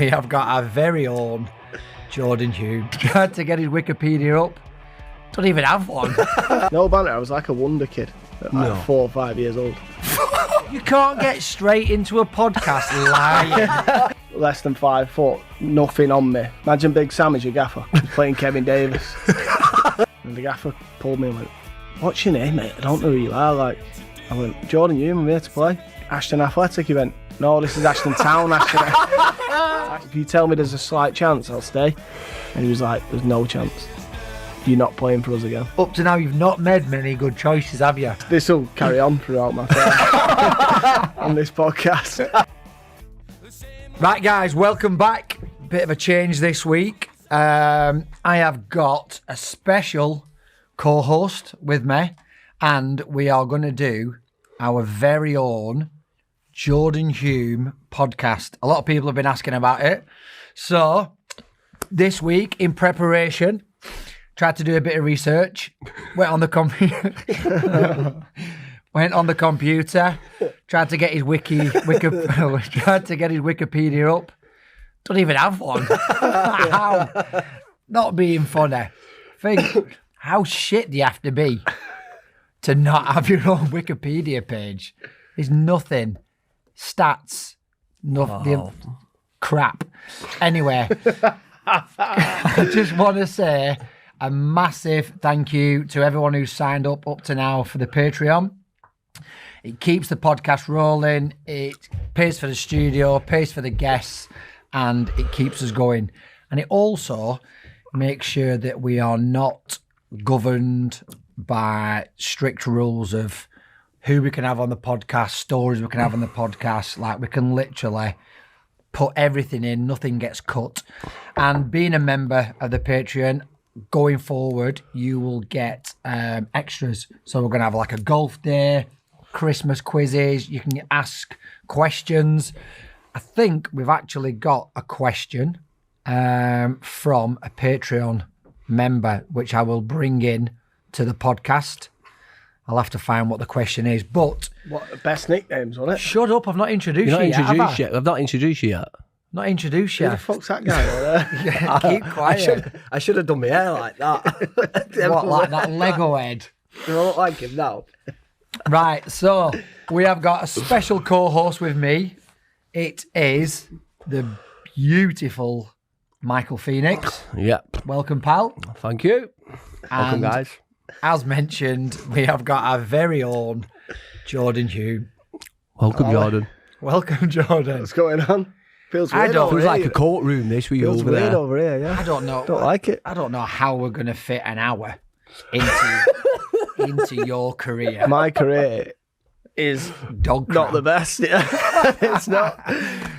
we have got our very own Jordan Hulme. Tried to get his Wikipedia up. Don't even have one. No banter, I was like a wonder kid at like 4 or 5 years old. You can't get straight into a podcast lying. Less than 5 foot, nothing on me. Imagine Big Sam as your gaffer, playing Kevin Davis. And the gaffer pulled me and went, "What's your name, mate? I don't know who you are." Like, I went, "Jordan Hulme, I'm here to play." Ashton Athletic. He went, "No, this is Ashton Town, Ashton." If you tell me there's a slight chance, I'll stay. And he was like, "There's no chance. You're not playing for us again." Up to now, you've not made many good choices, have you? This will carry on throughout my time on this podcast. Right, guys, welcome back. Bit of a change this week. I have got a special co-host with me, and we are going to do our very own Jordan Hulme podcast. A lot of people have been asking about it. So, this week, in preparation, tried to do a bit of research, went on the computer, tried to get his tried to get his Wikipedia up. Don't even have one. How? Not being funny. Think, how shit do you have to be to not have your own Wikipedia page? There's nothing. Stats. Nothing. Crap. Anyway, I just want to say a massive thank you to everyone who's signed up to now for the Patreon. It keeps the podcast rolling. It pays for the studio, pays for the guests, and it keeps us going. And it also makes sure that we are not governed by strict rules of who we can have on the podcast, stories we can have on the podcast. Like, we can literally put everything in, nothing gets cut. And being a member of the Patreon, going forward, you will get extras. So we're going to have like a golf day, Christmas quizzes. You can ask questions. I think we've actually got a question from a Patreon member, which I will bring in to the podcast. I'll have to find what the question is. But What the best nicknames, wasn't it? Shut up! I've not introduced You're not you yet. introduced yet. I've not introduced you yet. Not introduced Who yet. the fuck's that guy over there? Yeah, keep quiet. I should have done my hair like that. What, like that Lego head? Do I look like him now? Right, so we have got a special co-host with me. It is the beautiful Michael Phenix. Yep. Welcome, pal. Thank you. Welcome, And guys. as mentioned, we have got our very own Jordan Hulme. Welcome, Jordan. Welcome, Jordan. What's going on? Feels I weird don't- over Feels here. like a courtroom, this, with you Feels over weird there. over here, yeah. I don't know. Don't like it. I don't know how we're going to fit an hour into your career. My career is Dog not crap. the best. Yeah. It's not.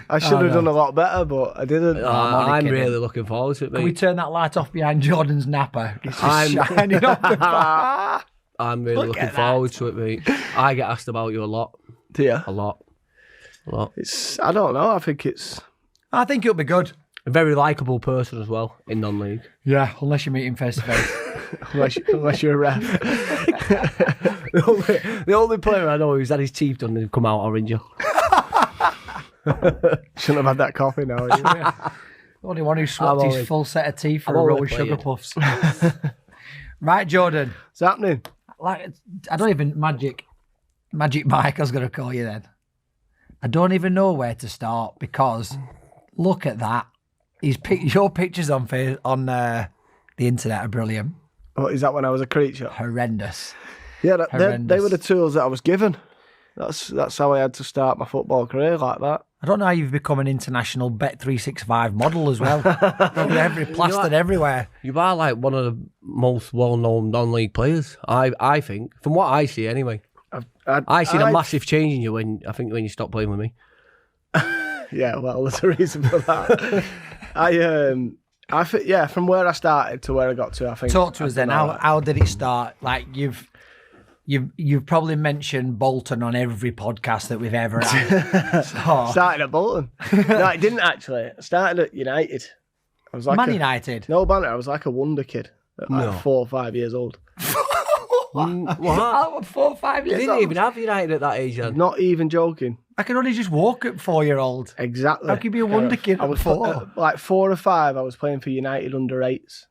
I should have done a lot better, but I didn't. only I'm kidding. really looking forward to it, Can we mate. turn that light off behind Jordan's napper? It's just I'm- shining off the back. I'm really Look looking at that. forward to it, mate. I get asked about you a lot. Yeah. A lot. A lot. It's. I don't know. I think it's. I think it'll be good. A very likeable person as well in non-league. Yeah, unless you meet him face to face. Unless you're a ref. The only player I know who's had his teeth done and come out orange. Shouldn't have had that coffee now. The only one who swapped I'm his only- full set of teeth for I'm a roll only with sugar playing. puffs. Right, Jordan. What's happening? Like, I don't even Magic Mike. I was going to call you then. I don't even know where to start because look at that. Your pictures on the internet are brilliant. Oh, is that when I was a creature? Horrendous. Yeah, they Horrendous. were the tools that I was given. That's how I had to start my football career, like that. I don't know how you've become an international Bet365 model as well. Probably plastered everywhere. You are like one of the most well-known non-league players, I think. From what I see, anyway. I seen a massive change in you when you stopped playing with me. Yeah, well, there's a reason for that. I think, yeah, from where I started to where I got to, I think. Talk to us then. I How did it start? Like you've probably mentioned Bolton on every podcast that we've ever had. So, started at Bolton. No, it didn't actually. I started at United. I was like Man United. No banter. I was like a wonder kid at like No. 4 or 5 years old. What? 4 or 5 You years didn't old. even have United at that age, then. Not even joking. I can only just walk at 4-year-old. Exactly. How can you be a wonder kid I at was 4? like 4 or 5. I was playing for United under 8s.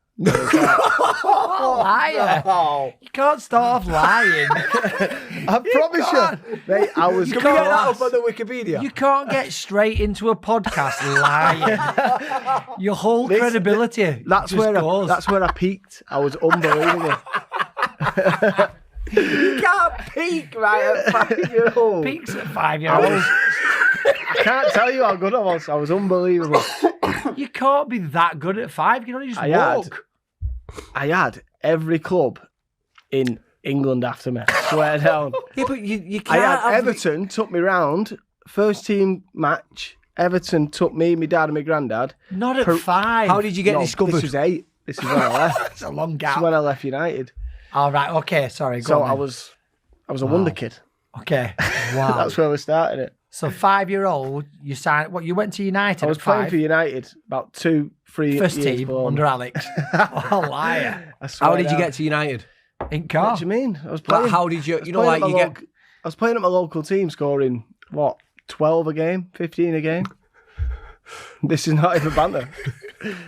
Liar! You can't start off lying. I promise you, mate. I was. Can we get that up on the Wikipedia? You can't get straight into a podcast lying. Your whole credibility. That's just where goes. that's where I peaked. I was unbelievable. You can't peak right at 5-year-old. Peaks at 5-year-olds. I can't tell you how good I was. I was unbelievable. You can't be that good at 5. You can only just walk. I had every club in England after me. Swear down. Yeah, but you I can't. had Everton took me round. First team match. Everton took me, my dad, and my granddad. Not at 5. How did you get discovered? This was 8. This is when I left. It's a long This gap. is when I left United. All right. Okay. Sorry. Go So on I then. was a wonder kid. Okay. Wow. That's where we started it. So 5-year-old, you signed. What? You went to United. I was at playing 5? for United about 2-3 First years team before. under Alex. Oh, liar. I swear How did you down. get to United? In car. What do you mean? I was Like, playing. how did you? I was You know, playing like at you my get. I was playing at my local team, scoring what 12 a game, 15 a game. This is not even banter.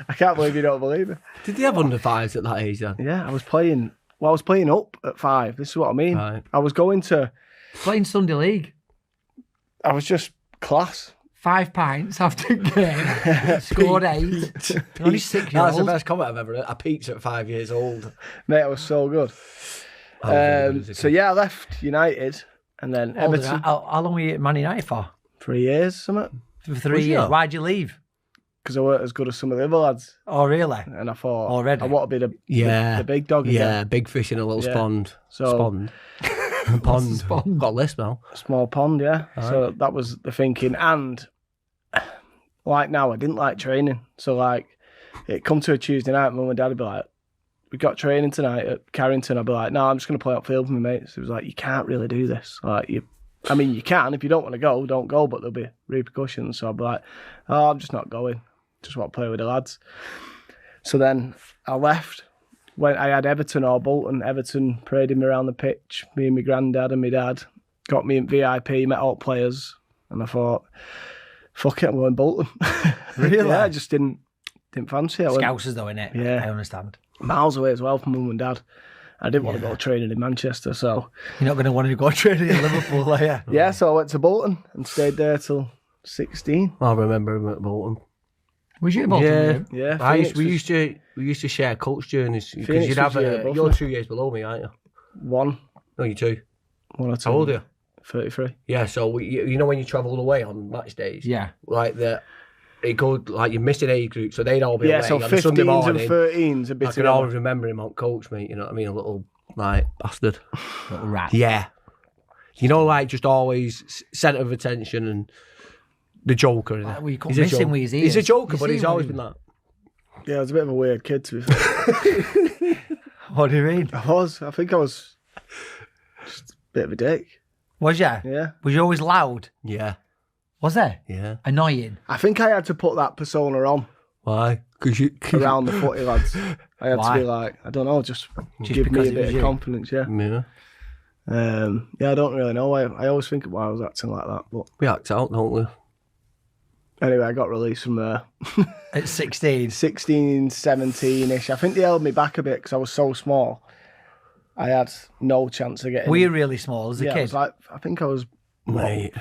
I can't believe you don't believe it. Did they have under 5s at that age then? Yeah, I was playing. Well, I was playing up at 5. This is what I mean. Right. I was going to. Playing Sunday League. I was just class. 5 pints after game. Scored 8. You're only 6 years That's the old. best comment I've ever heard. I peaked at 5 years old. Mate, I was so good. So yeah, I left United and then Everton. How long were you at Man United for? 3 years, something. For 3 Was you? years. Why'd you leave? Because I weren't as good as some of the other lads. Oh, really? And I thought, Already? I want to be Yeah. the big dog Yeah, again. big fish in a little Yeah. pond. So- Pond. Pond. Pond? Got a list now. Small pond, yeah. So that was the thinking. And like now, I didn't like training. So like, it come to a Tuesday night, Mum and Dad would be like, we got training tonight at Carrington. I'd be like, no, I'm just going to play upfield with my mates. It was like, you can't really do this. Like, you can. If you don't want to go, don't go, but there'll be repercussions. So I'd be like, oh, I'm just not going. Just want to play with the lads. So then I left. When I had Everton or Bolton, Everton paraded me around the pitch. Me and my granddad and my dad got me in VIP, met all players, and I thought, fuck it, I'm going Bolton. Really? Yeah, I just didn't fancy it. I went Scousers though, innit? Yeah. I understand. miles away as well from Mum and Dad. I didn't want to go training in Manchester, so You're not going to want to go training in Liverpool, are you? yeah. So I went to Bolton and stayed there till 16. I remember him at Bolton. Was you at Bolton? Yeah. with him? Yeah, We used to share coach journeys because Phenix you'd have was year above you're me. 2 years below me, aren't you? one No, you're 2. or two. How old are you? 33. Yeah, so you know when you travel away on match days, Yeah. like it goes like you missed an age group, so they'd all be Yeah, away so on a Sunday 15s morning. and 13s a I bit can together. always remember him on coach, mate. You know what I mean? A little like bastard. Little rat. Yeah, you know, like just always centre of attention and the joker. Isn't Well, you couldn't He's a miss him joker. with his He's a ears. joker, You but see he's him always with been that. Yeah, I was a bit of a weird kid, to be fair. What do you mean? I think I was just a bit of a dick. Was you? Yeah. Was you always loud? Yeah, Was there? yeah. Annoying? I think I had to put that persona on Why? Because you around the footy lads. I had Why? to be like, I don't know, just give because me a it bit was of you? confidence, yeah. Yeah, Yeah, I don't really know. I always think why I was acting like that. But we act out, don't we? anyway, I got released from there. At 16? 16, 17-ish. I think they held me back a bit because I was so small. I had no chance of getting Were you in. really small as a Yeah, I kid? was like, I think I was Mate.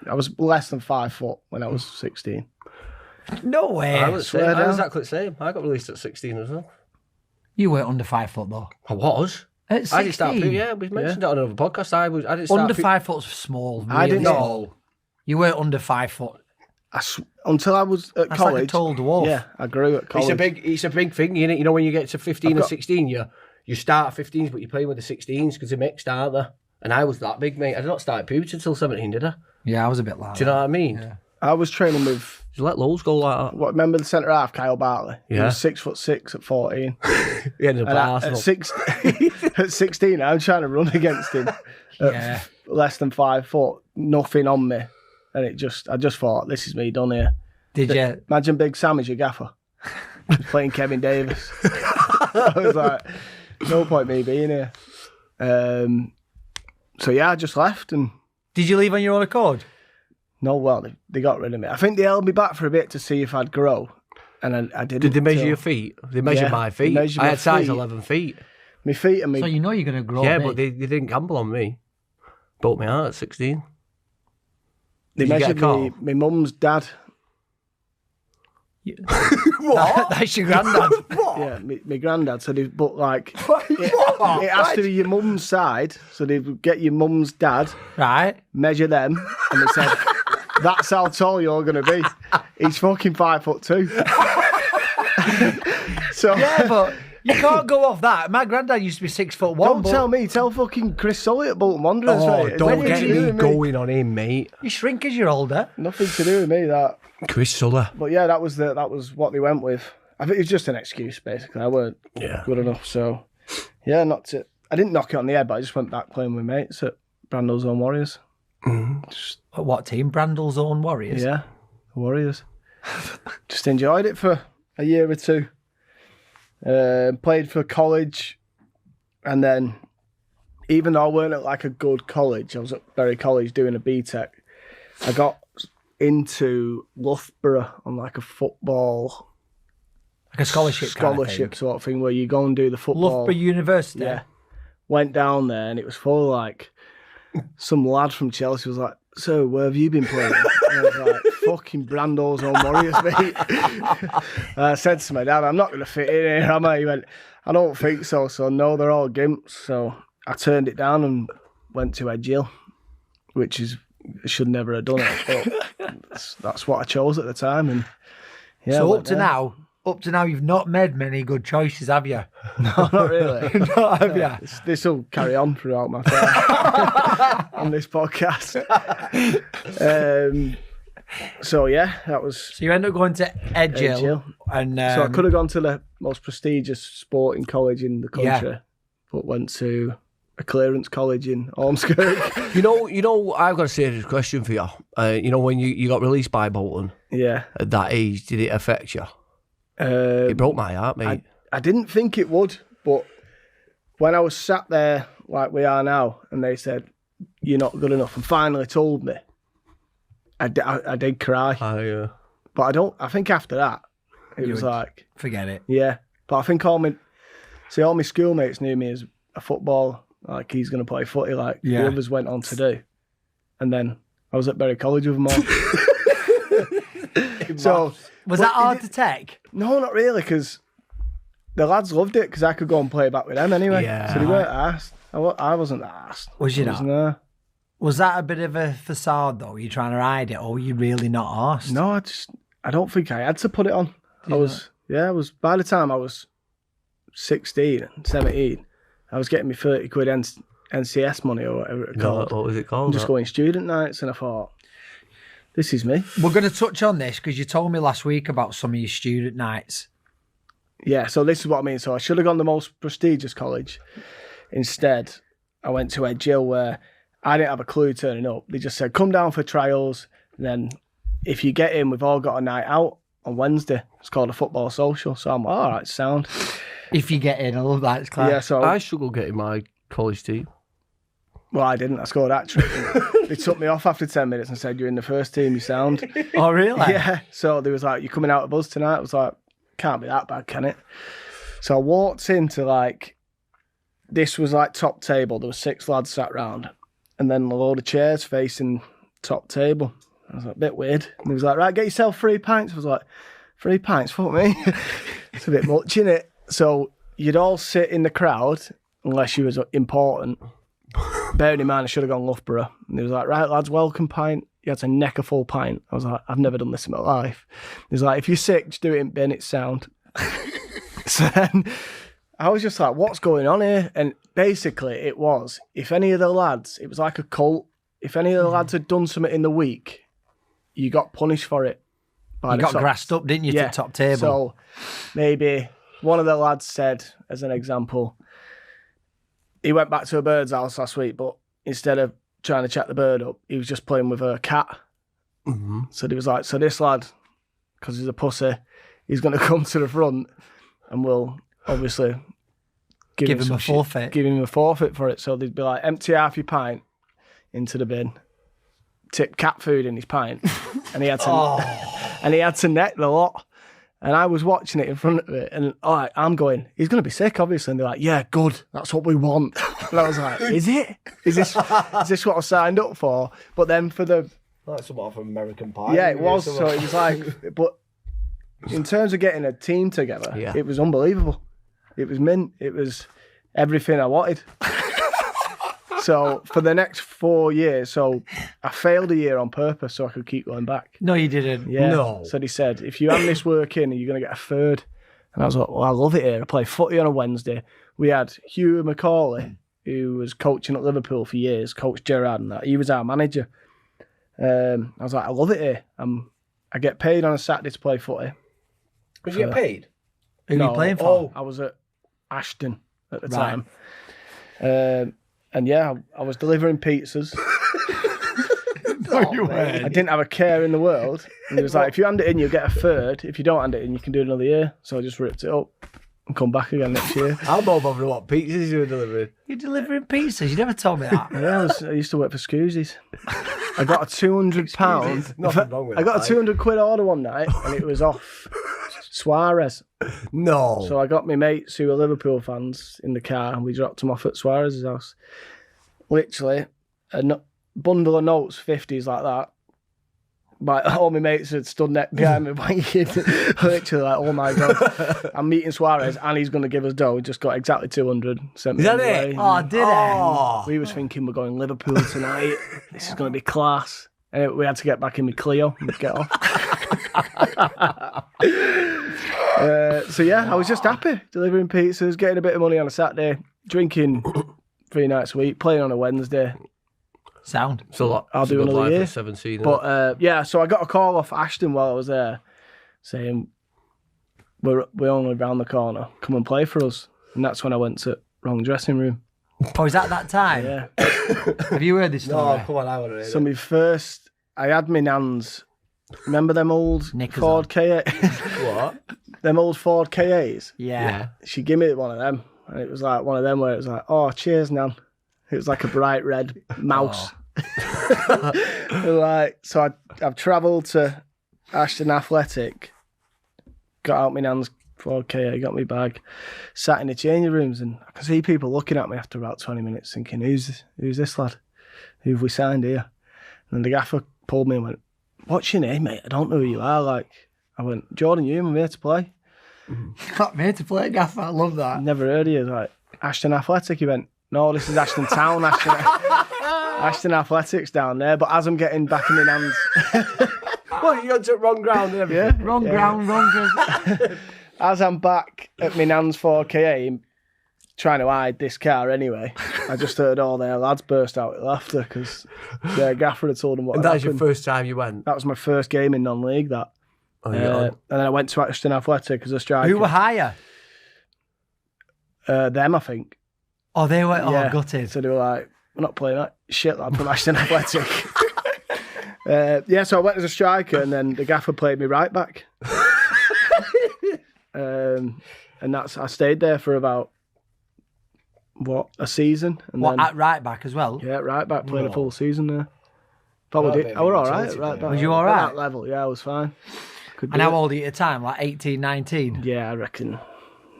I was less than 5 foot when I was 16. No way. I was swear I down. was exactly the same. I got released at 16 as well. You weren't under 5 foot though. I was. At I didn't start. 16? Yeah, we mentioned that on another podcast. I didn't start. Under 5 foot's small. Really I didn't small. know. You weren't under 5 foot. Until I was at That's college. like a tall dwarf. Yeah, I grew at college. It's a big thing, innit? You know, when you get to 15 I've and got- 16, you start at 15s, but you're playing with the 16s because they're mixed, aren't they? And I was that big, mate. I did not start puberty until 17, did I? Yeah, I was a bit loud. Do you know what I mean? Yeah. I was training with, Just let loads go like that. remember the centre half, Kyle Bartley? He Yeah. was 6'6" at 14. He ended up And at at, Arsenal. at 16, I'm trying to run against him at Yeah. less than 5 foot, nothing on me. And I just thought, this is me done here. Did you? Imagine Big Sam as your gaffer. Playing Kevin Davis. I was like, no point me being here. So yeah, I just left and Did you leave on your own accord? No, well, they got rid of me. I think they held me back for a bit to see if I'd grow, and I didn't. Did they measure your feet? They measured my feet. I had size 11 feet. My feet and me. So you know you're going to grow. Yeah, but they didn't gamble on me. Broke me out at 16. They measured my mum's dad. What? That's your granddad. What? Yeah, my granddad. So they, but like, it has to be your mum's side. So they would get your mum's dad, right? Measure them, and they said, "That's how tall you're gonna be." He's fucking 5'2". So yeah, but you can't go off that. My granddad used to be 6'1". Don't tell me. Tell fucking Chris Sully at Bolton Wanderers. Oh, mate. don't get me going on him, mate. You shrink as you're older. Nothing to do with me, that. Chris Sully. But yeah, that was what they went with. I think it was just an excuse, basically. I weren't good enough, so yeah, I didn't knock it on the head, but I just went back playing with mates at Brandl's Own Warriors. Mm-hmm. What team? Brandl's Own Warriors? Yeah, the Warriors. Just enjoyed it for a year or two. Played for college, and then even though I weren't at like a good college, I was at Bury College doing a BTEC. I got into Loughborough on like a football, like a scholarship sort of thing, where you go and do the football. Loughborough University. Yeah, went down there and it was full of like some lad from Chelsea was like, "So where have you been playing?" And I was like, "Fucking Brandl's Own Warriors, mate." I said to my dad, "I'm not going to fit in here, am I?" He went, "I don't think so." So no, they're all gimps. So I turned it down and went to Edgehill, which is, I should never have done it, but that's what I chose at the time. And yeah. So up to now, you've not made many good choices, have you? No, not really. Not have you? This will carry on throughout my time on this podcast. So yeah, that was. So you ended up going to Edgehill, and so I could have gone to the most prestigious sporting college in the country, but went to a clearance college in Ormskirk. You know, I've got a serious question for you. You know, when you got released by Bolton, at that age, did it affect you? It broke my heart, mate. I didn't think it would, but when I was sat there like we are now, and they said, "You're not good enough," and finally told me, I did cry. But I think after that, it was like, forget it. Yeah. But I think all my schoolmates knew me as a footballer, like he's going to play footy, like the others went on to do. And then I was at Bury College with them all. So was that hard to take? No, not really, because the lads loved it, because I could go and play back with them anyway. Yeah. So they weren't asked. I wasn't asked. Was you not? No. Was that a bit of a facade, though? Were you trying to hide it, or were you really not asked? No, I don't think I had to put it on. I was by the time I was 16, 17, I was getting me 30 quid NCS money or whatever it's called. What was it called? Just going student nights, and I thought, this is me. We're going to touch on this because you told me last week about some of your student nights. Yeah, so this is what I mean. So I should have gone to the most prestigious college. Instead, I went to Edgehill, where I didn't have a clue turning up. They just said, "Come down for trials, and then if you get in, we've all got a night out on Wednesday. It's called a football social." So I'm like, all right, sound. If you get in, I love that. It's class. Yeah, so I struggle getting my college team. Well, I didn't. I scored that trick. They took me off after 10 minutes and said, "You're in the first team, you sound." Oh, really? Yeah. So they was like, "You're coming out of us tonight." I was like, can't be that bad, can it? So I walked into this was like top table. There were 6 lads sat round, and then a load of chairs facing top table. I was like, a bit weird. And he was like, "Right, get yourself 3 pints." I was like, 3 pints? Fuck me. It's a bit much, innit? So you'd all sit in the crowd unless you was important. Bearing in mind, I should have gone Loughborough. And he was like, "Right, lads, welcome pint." You had to neck a full pint. I was like, I've never done this in my life. He was like, "If you're sick, just do it in bin, it's sound." So then I was just like, what's going on here? And basically it was, if any of the lads, it was like a cult. If any of the lads had done something in the week, you got punished for it. You got grassed up, didn't you, to the top table? So maybe one of the lads said, as an example, he went back to a bird's house last week, but instead of trying to chat the bird up, he was just playing with a cat. Mm-hmm. So he was like, "So this lad, because he's a pussy, he's going to come to the front and we'll obviously give him a forfeit. Give him a forfeit for it." So they'd be like, "Empty half your pint into the bin." tipped cat food in his pint, and he had to net the lot. And I was watching it in front of it, and I'm going, he's going to be sick, obviously. And they're like, yeah, good, that's what we want. And I was like, is it? Is this what I signed up for? But then for the... That's somewhat from American Pie. Yeah, it was. So it was like... But in terms of getting a team together, it was unbelievable. It was mint. It was everything I wanted. So for the next 4 years, so I failed a year on purpose so I could keep going back. No, you didn't. Yeah. No. So they said, if you hand this work in, you're going to get a third. And I was like, well, I love it here. I play footy on a Wednesday. We had Hugh McCauley, who was coaching at Liverpool for years, Coach Gerrard and that. He was our manager. I was like, I love it here. I get paid on a Saturday to play footy. Did you get paid? Who are you playing for? I was at Ashton at the time. And yeah, I was delivering pizzas. No, you weren't. I didn't have a care in the world. And it was like, if you hand it in, you'll get a third. If you don't hand it in, you can do another year. So I just ripped it up and come back again next year. I'm more bothered what pizzas you were delivering. You're delivering pizzas? You never told me that. Yeah, I used to work for Scoozies. I got a £200. Nothing wrong with I got that, a £200 order one night, and it was off Suarez. No. So I got my mates who were Liverpool fans in the car, and we dropped them off at Suarez's house. Literally, a bundle of notes, 50s like that. But all my mates had stood behind me wanking. Literally, like, oh my God. I'm meeting Suarez, and he's going to give us dough. Just got exactly 200. Sent me Is that away. it? Oh, did it? We was thinking we're going Liverpool tonight. This is going to be class. And we had to get back in my Clio and get off. So yeah, I was just happy delivering pizzas, getting a bit of money on a Saturday, drinking 3 nights a week, playing on a Wednesday. Sound. So I'll do another year. 17. But yeah, so I got a call off Ashton while I was there, saying we're only round the corner. Come and play for us. And that's when I went to wrong dressing room. Oh, is that time? Yeah. Have you heard this story? No, come on, I want to hear So my first, I had my nan's. Remember them old Knickers Ford KA? What? Them old Ford KAs? Yeah. She gave me one of them. And it was like one of them where it was like, oh, cheers, Nan. It was like a bright red mouse. So I've travelled to Ashton Athletic, got out my nan's 4K, got my bag, sat in the changing rooms, and I could see people looking at me after about 20 minutes thinking, who's this lad? Who have we signed here? And the gaffer pulled me and went, what's your name, mate? I don't know who you are. Like, I went, Jordan Hulme, I'm here to play. Got me to play, gaffer. I love that. Never heard of you. Like, Ashton Athletic. He went, no, this is Ashton Town. Ashton Athletics down there. But as I'm getting back in my nan's... What, you got to wrong ground and everything? Yeah. Wrong ground, wrong ground. As I'm back at my nan's 4KA, trying to hide this car anyway, I just heard all their lads burst out with laughter because their gaffer had told them what And had that's your happened. first time you went? That was my first game in non-league, that. Oh, yeah. And then I went to Ashton Athletic as a striker. Who were higher? Them, I think. Oh, they were. Yeah. Oh, gutted. So they were like, we're not playing that shit lad from Ashton Athletic. So I went as a striker, and then the gaffer played me right back. And I stayed there for about, a season. And What, then, at right back as well? yeah, right back, playing a No. full season there. Probably did. I was all right, right back. Was you all At right? that level, yeah, I was fine. Could And do how it. old are you at the time? Like 18, 19? Yeah, I reckon.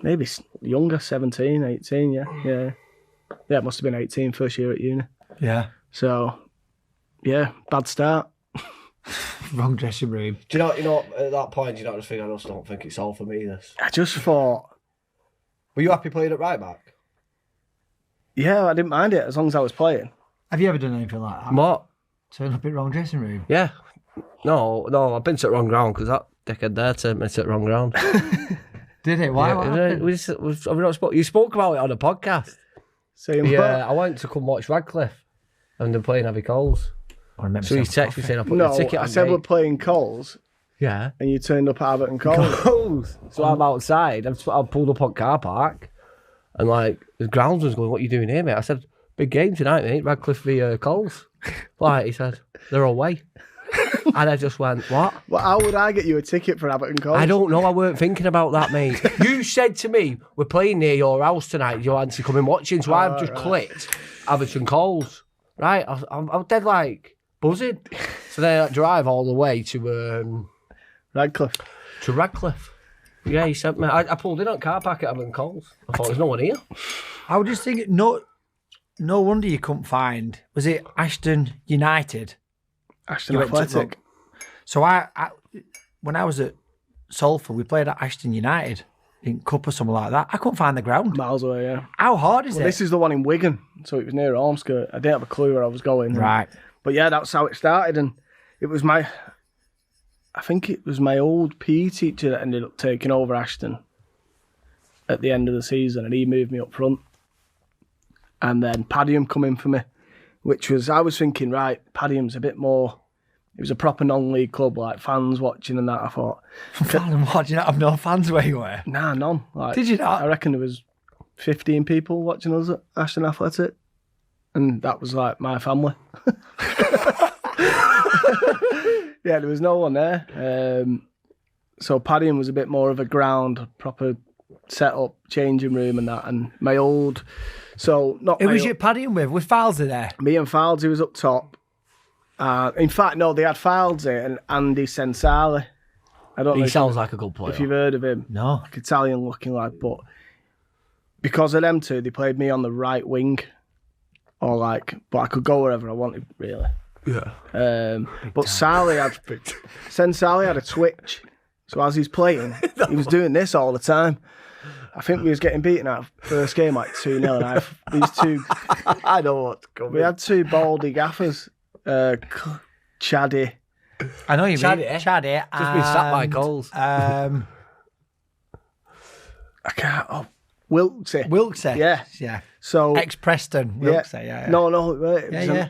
Maybe younger, 17, 18, yeah. Yeah, it must have been 18, first year at uni. Yeah. So, yeah, bad start. Wrong dressing room. Do you know, at that point, do you not just think, I just don't think it's all for me, this? I just thought, Were you happy playing at right back? yeah, I didn't mind it as long as I was playing. Have you ever done anything like that? What? Turn up at wrong dressing room? Yeah. No, I've been to the wrong ground because that dickhead there turned me to the wrong ground. Did it? Why? Yeah, What happened? you spoke about it on a podcast. Saying Yeah, I went to come watch Radcliffe and they're playing Heavy Coals. I remember So he saying texted me saying, I put no, the ticket I on said mate. we're playing Coles, Yeah. and you turned up at Abbott and Coles. Coals. So I'm outside. I've pulled up on car park and like the groundsman's going, what are you doing here, mate? I said, big game tonight, mate. Radcliffe v Coles. Like, he said, they're away. And I just went, what? Well, how would I get you a ticket for Abbott and Coles? I don't know. I weren't thinking about that, mate. You said to me, we're playing near your house tonight. You want to come and watching. So I've just clicked Everton Coles. Right? I'm dead like, buzzing. So they drive all the way to Radcliffe. Radcliffe. Yeah, he sent me. I pulled in on car park at Alan Coles. I thought there's no one here. I was just thinking, no wonder you couldn't find. Was it Ashton United? Ashton You went to Athletic. look. So I when I was at Salford, we played at Ashton United in Cup or something like that. I couldn't find the ground. Miles away, yeah. How hard is it? This is the one in Wigan, so it was near Ormskirk. I didn't have a clue where I was going. Right. But yeah, that's how it started, and it was I think it was my old PE teacher that ended up taking over Ashton at the end of the season, and he moved me up front. And then Padiham come in for me, which was, I was thinking, right, Padiham's a bit more, it was a proper non-league club, like fans watching and that. I thought, Fans watching that have no fans where you were. nah, none. Like, Did you not? I reckon there was 15 people watching us at Ashton Athletic, and that was like my family. Yeah, there was no one there. So Padiham was a bit more of a ground, proper set-up, changing room and that. And my old, so not Who my was old- you paddying with Fylde there? me and Fylde was up top. In fact, no, they had Fylde and Andy Sensali. I don't know He if, sounds like a good player. if you've heard of him. No. Like Italian looking lad, but because of them two, they played me on the right wing. But I could go wherever I wanted, really. Yeah. But Sensali had a twitch. So as he's playing, he was doing this all the time. I think we was getting beaten out first game like 2-0, and these two, I know what's coming. we had two baldy gaffers, Chaddy. I know you Chaddy, mean eh? Chaddy. Just been sat by and, goals. I can't. Oh, Wiltsy. Wilkesy. Yeah. Yeah. So Ex-Preston. yeah. Wilkesy, yeah. No, it was Yeah.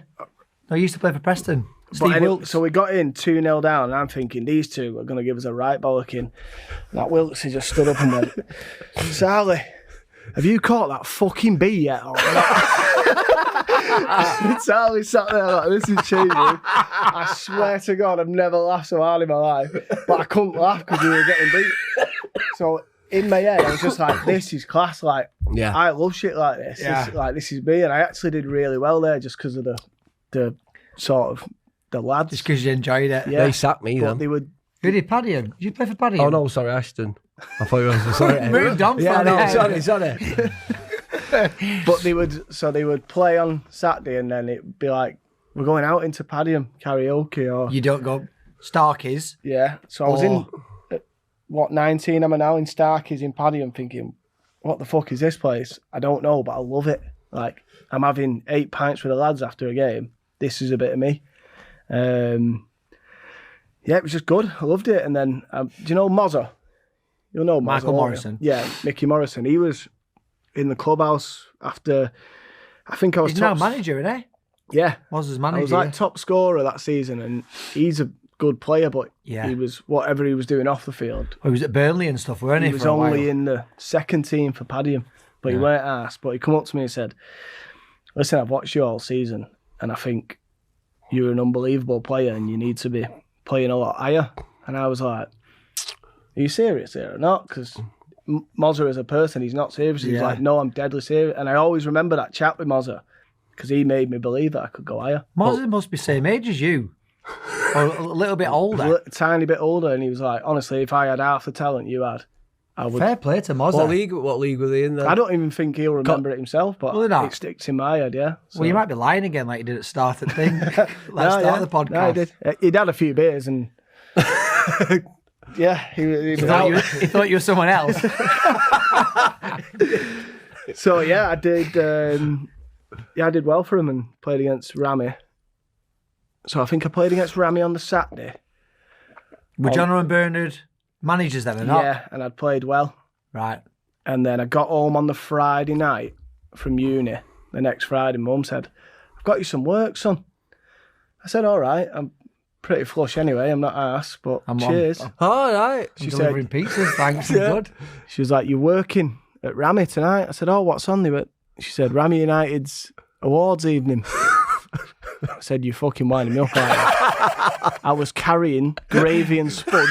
No, he used to play for Preston. But Steve anyway, Wilkes. so we got in 2-0 down, and I'm thinking these two are going to give us a right bollocking. That Wiltsy just stood up and went, Sally, have you caught that fucking bee yet? Or not? Sally sat there like, this is cheesy. I swear to God, I've never laughed so hard in my life. But I couldn't laugh because we were getting beat. So in my head, I was just like, this is class. Like, Yeah. I love shit like this. Yeah. This is me. And I actually did really well there just because of the sort of the lads. Just because you enjoyed it. Yeah. They sacked me But then. they would. Who did Padiham? Did you play for Padiham? Oh no, sorry, Ashton. I thought you were sorry. Moved on Yeah, from no, it. sorry. But they would play on Saturday, and then it'd be like, we're going out into Padiham karaoke, or You don't go Starkies. yeah. So I was in 19 am I now in Starkies in Padiham, thinking, what the fuck is this place? I don't know, but I love it. Like, I'm having 8 pints with the lads after a game. This is a bit of me. Yeah, it was just good. I loved it. And then, do you know Mozza? You'll know Mozza, Michael won't you? Morrison. Yeah, Mickey Morrison. He was in the clubhouse after, I think I was He's now top. manager, isn't he? Yeah, Was his I manager. was like top scorer that season, and he's a good player, but Yeah. he was whatever he was doing off the field. He was at Burnley and stuff, weren't he? He was for a only while? in the second team for Padiham, but he weren't asked. But he come up to me and said, listen, I've watched you all season, and I think you're an unbelievable player, and you need to be playing a lot higher. And I was like, are you serious here or not? Because Mozza as a person, he's not serious. He's Yeah. like, no, I'm deadly serious. And I always remember that chat with Mozza, because he made me believe that I could go higher. Moses must be same age as you. Or a little bit older. A tiny bit older, and he was like, honestly, if I had half the talent you had, I would. Fair play to Mozza. What league were they in then? I don't even think he'll remember it himself, but Will he not? it sticks in my head, yeah. So. Well, you might be lying again like you did at the start of the thing. Let's No, start yeah. the podcast. No, he did. He'd had a few beers and yeah, he was out. He thought you were someone else. So yeah, I did. I did well for him and played against Rammy. So I think I played against Rammy on the Saturday. Were Jonno and Bernard managers then or not? Yeah, and I'd played well. Right. And then I got home on the Friday night from uni. The next Friday, Mum said, I've got you some work, son. I said, all right. I'm pretty flush anyway. I'm not arsed, but I'm cheers. All right. I'm She delivering pizzas, thanks. Yeah. Good. She was like, you're working at Rammy tonight? I said, oh, what's on? She said, Rammy United's awards evening. I said, you fucking winding me up. I was carrying gravy and spuds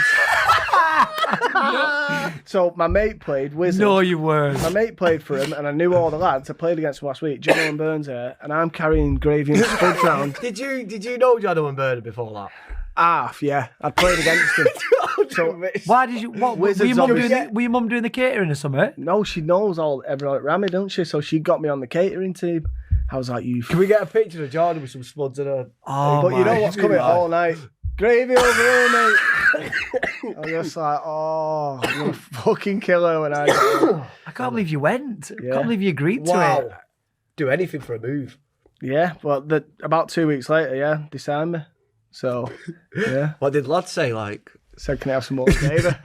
So my mate played Wizard. No, you weren't. My mate played for him, and I knew all the lads. I played against him last week. Jonno and Bernard here, and I'm carrying Gravy and Spuds round. Did you know Jonno and Bernard before that? Half, yeah. I'd played against him. So, Why did you? What were Wizards your mum obviously- doing? Were your mum doing the catering or something? no, she knows everyone at Rammy, don't she? So she got me on the catering team. I was like, Can we get a picture of Jordan with some spuds in her? Oh, but you know my what's coming God. all night? Gravy over here, mate. I'm just like, I'm gonna fucking kill her when I get home. I can't believe you went. I Yeah. can't believe you agreed to Wow. it. Do anything for a move. Yeah, well, about 2 weeks later, yeah, they signed me. So, yeah, What did lads say? Like, said, can I have some more flavour?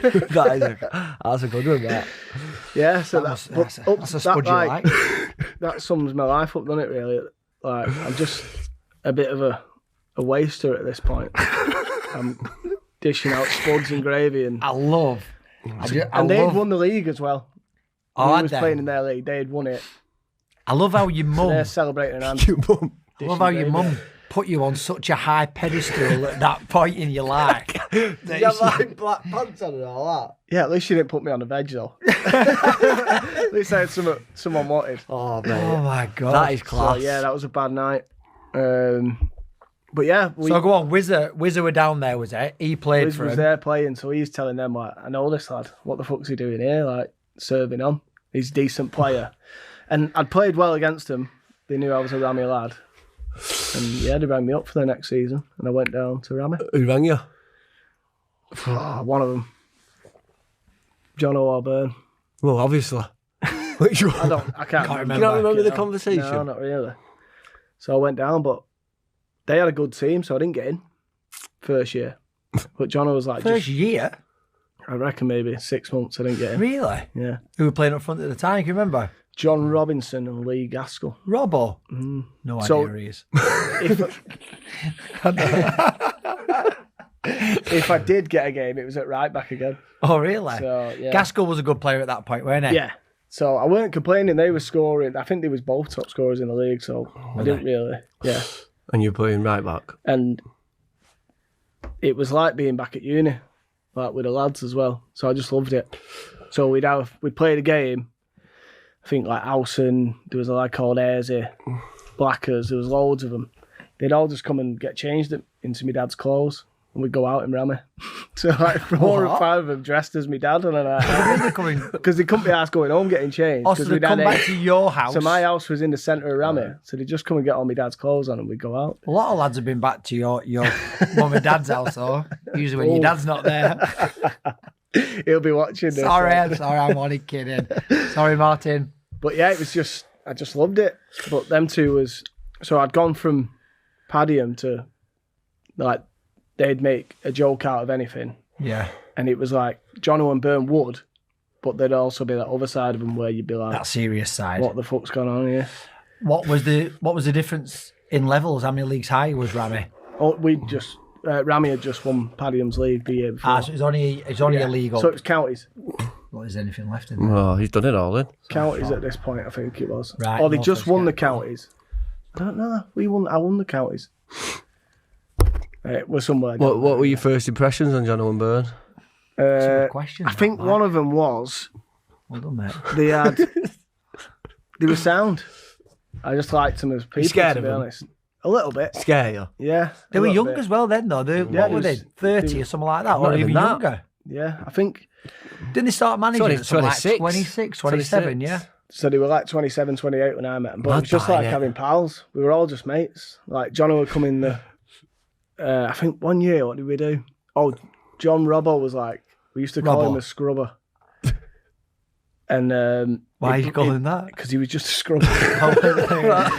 that's a good one, that. Yeah, so That's that's a spud you like. that sums my life up, doesn't it, really? Like, I'm just a bit of a waster at this point. I'm dishing out spuds and gravy, and I love. and they'd won the league as well. Oh, Who had was they? playing in their league, they'd won it. I love how your mum. They're celebrating and I love how your mum put you on such a high pedestal at that point in your life. Did you have like black pants on and all Yeah, at least she didn't put me on the veg though. At least I had someone wanted. that? Oh, mate. Oh my god, That is class. So yeah, that was a bad night. But yeah, So go on, Wizard were down there, was it? He played Wiz for was him. there playing, so he's telling them like, I know this lad. What the fuck's he doing here? Like serving on. He's a decent player, and I'd played well against him. They knew I was a Rammy lad, and yeah, they rang me up for the next season, and I went down to Rammy. Who rang you? One of them, Jonno or Bern. Well, obviously. Which one? I can't remember. You don't remember the No. conversation? No, not really. So I went down, but they had a good team, so I didn't get in first year. But Jonno was like, First year, I reckon maybe 6 months I didn't get in. really? Yeah. Who were playing up front at the time? Can you remember? John Robinson and Lee Gaskell. Robbo. No idea So- who he is. If I did get a game, it was at right back again. Oh really? So yeah. Gaskell was a good player at that point, weren't he? Yeah. So I weren't complaining. They were scoring. I think they was both top scorers in the league. So I didn't really. Yeah. And you're playing right back. And it was like being back at uni, like with the lads as well. So I just loved it. So we'd played a game. I think like Howson, there was a lad called Airsy, Blackers, there was loads of them. They'd all just come and get changed into my dad's clothes, and we'd go out in Rammy. So like 4 or What? 5 of them dressed as my dad, and They're coming. because they couldn't be asked going home getting changed. Oh, so 'cause they we'd had come back 8. to your house. So my house was in the centre of Rammy, so they'd just come and get all my dad's clothes on, and we'd go out. A lot of lads have been back to your mum and dad's house, though. Usually when your dad's not there. He'll be watching this. Sorry, I'm only kidding. Sorry, Martin. But yeah, it was just, I just loved it. But them two was, so I'd gone from Padiham to, like, they'd make a joke out of anything. Yeah, And it was like, Jonno and Bern would, but there'd also be that other side of them where you'd be like, that serious side. what the fuck's going on here? What was the difference in levels? How many leagues high was Rammy? Oh, we just, Rammy had just won Paddyham's league the year before. So it's only a league up. So it was counties. What is anything left in there? Oh, he's done it all then. Counties at this point, I think it was. Right, Or they North just West won the County. counties. I don't know. I won the counties. It was somewhere. What were your first impressions on Jonno and Bern? Some questions. I think one of them was Well done, mate. they were sound. I just liked them as people, scared to of be them? honest. A little bit, Scare you? yeah. They a were little young bit. as well then, though. What were they? 30 or something like that, or Not even even that. younger. Yeah, I think Didn't they start managing Sorry, at something like 26. 26, 27, yeah? so. They were like 27, 28 when I met them, but Mad it was just that, like innit? having pals. We were all just mates. Like Jonno would come in the. I think one year, what did we do? Oh, John Robbo was like, we used to call him Robbo. a scrubber. And Why are you calling that? because he was just a scrubber.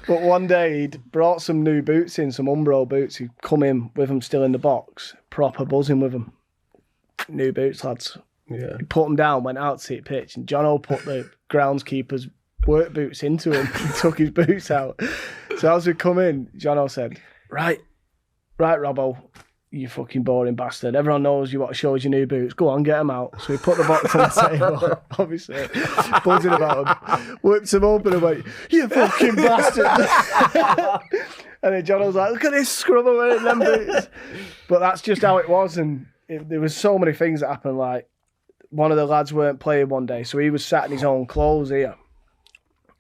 But one day he'd brought some new boots in, some Umbro boots. He'd come in with them still in the box, proper buzzing with them. New boots, lads. Yeah. He put them down, went out to see pitch, and Jonno put the groundskeeper's work boots into him. He took his boots out. So as we come in, Jonno said, Right, Robbo, you fucking boring bastard. Everyone knows you want to show us your new boots. Go on, get them out. So he put the box on the table, obviously, buzzing about them. Whipped them open and went, you fucking bastard. And then John was like, look at this scrubber wearing them boots. But that's just how it was. And there was so many things that happened. Like, one of the lads weren't playing one day, so he was sat in his own clothes here,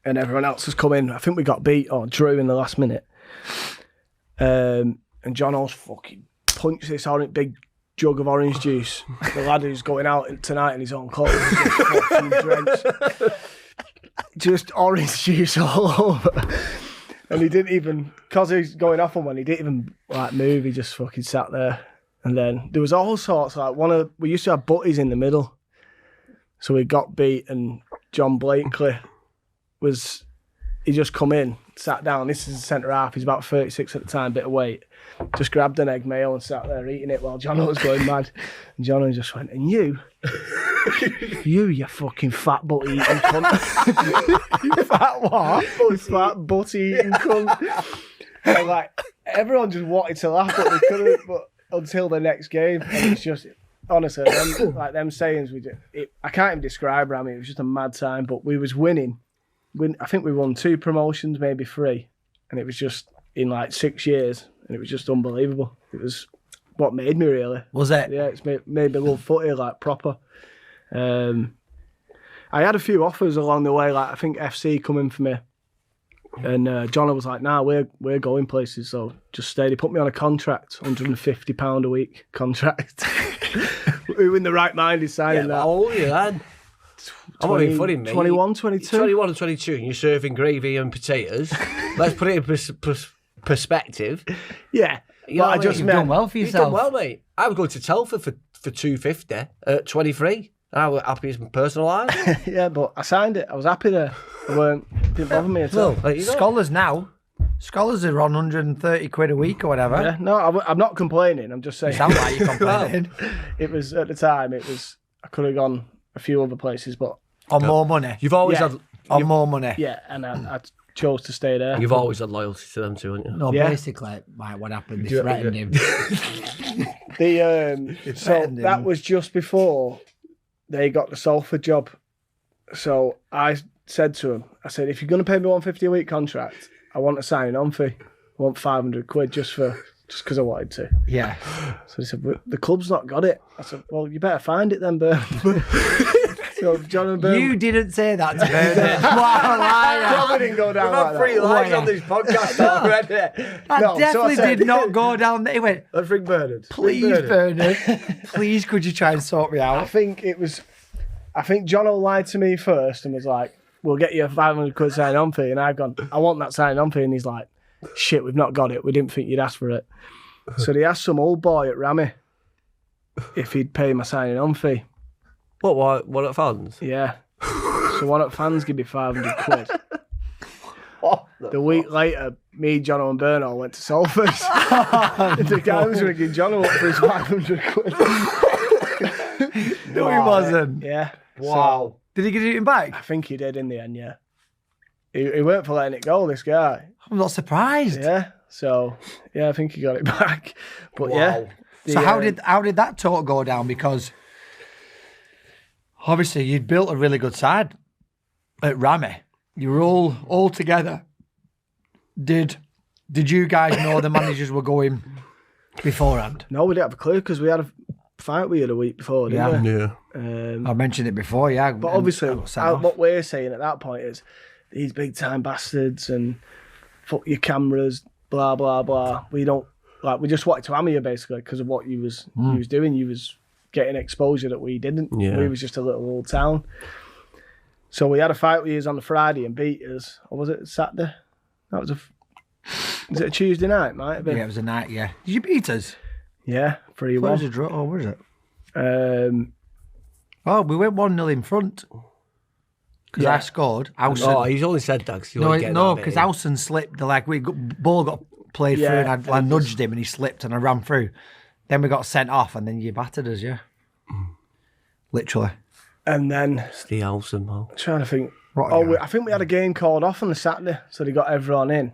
and everyone else has come in. I think we got beat or drew in the last minute. And Jonno's fucking punched this big jug of orange juice. The lad who's going out tonight in his own clothes is just fucking drenched. Just orange juice all over. And he didn't even, because he was going off on one, he didn't even like move. He just fucking sat there. And then there was all sorts, like we used to have butties in the middle. So we got beat, and John Blakely he just come in, sat down. This is the centre half. He's about 36 at the time, bit of weight. Just grabbed an egg mayo and sat there eating it while Jonno was going mad. And Jonno just went, and you fucking fat butt eating cunt. You fat what? Fat butt eating cunt. And like, everyone just wanted to laugh, but they couldn't. But until the next game, and it's just, honestly, them sayings I can't even describe Rammy. It was just a mad time, but we was winning. I think we won 2 promotions, maybe 3, and it was just in like 6 years, and it was just unbelievable. It was what made me, really. Was it? Yeah, it's made me love footy like proper. I had a few offers along the way, like I think FC come in for me, and Jonno was like, "Nah, we're going places, so just stay." He put me on a contract, £150 a week contract. Who in the right mind is signing that? How old are you then? I'm not being funny, mate. 21, 22. 21 and 22, and you're serving gravy and potatoes. Let's put it in perspective. Yeah. You know what I mean? You've done well for You've yourself. done well, mate. I was going to Telford for 250 at 23. I was happy as my personal life. Yeah, but I signed it. I was happy there. Didn't bother me at all. Scholars are on 130 quid a week or whatever. Yeah, no, I'm not complaining. I'm just saying. Sound like you're complaining. It was, at the time, I could have gone a few other places, but On more money. You've always had more money. yeah, and I chose to stay there. You've always had loyalty to them too, haven't you? No, Yeah. basically, like what happened, they threatened him. So that was just before they got the Salford job. So I said to him, if you're going to pay me £150 a week contract, I want a signing on fee. I want 500 quid just because I wanted to. Yeah. So he said, well, the club's not got it. I said, well, you better find it then, Bern. So Jonno and Bern. You didn't say that to Bernard. What a liar. Probably didn't go down like that. 3 lives on this podcast already. That definitely did not go down there. He went, Let's ring Bernard. please, Bernard, please, could you try and sort me I out? think Jonno lied to me first and was like, we'll get you a 500 quid sign on fee. And I've gone, I want that sign on fee. And he's like, shit, we've not got it. We didn't think you'd ask for it. So they asked some old boy at Rammy if he'd pay my signing on fee. What at fans? Yeah. So one at fans give me 500 quid. The week later, me, Jonno and Bernard went to Salford. The guy was ringing Jonno up for his 500 quid. No, he wasn't. Yeah. Wow. Did he get it back? I think he did in the end, yeah. He weren't for letting it go, this guy. I'm not surprised. Yeah. So, yeah, I think he got it back. But yeah. So how did that talk go down? Because obviously you'd built a really good side at Rammy. You were all together. Did you guys know the managers were going beforehand? No, we didn't have a clue because we had a fight with you the week before, didn't we? Yeah. I mentioned it before, yeah. But obviously, what we're saying at that point is these big time bastards and fuck your cameras, blah blah blah. We don't we just wanted to hammer you basically because of what you was doing. You was getting exposure that we didn't. Yeah. We was just a little old town. So we had a fight with you on the Friday and beat us. Or was it Saturday? That was was it a Tuesday night? Might have been. Yeah, it was a night. Yeah. Did you beat us? Yeah, 3-1. What was a draw? Oh, what was it? We went 1-0 in front. Because I scored. Oh, he's only said that because because Howson slipped. Ball got played through and I nudged him and he slipped and I ran through. Then we got sent off and then you battered us, yeah. Literally. And then... It's the Howson, man. Trying to think. I think we had a game called off on the Saturday, so they got everyone in.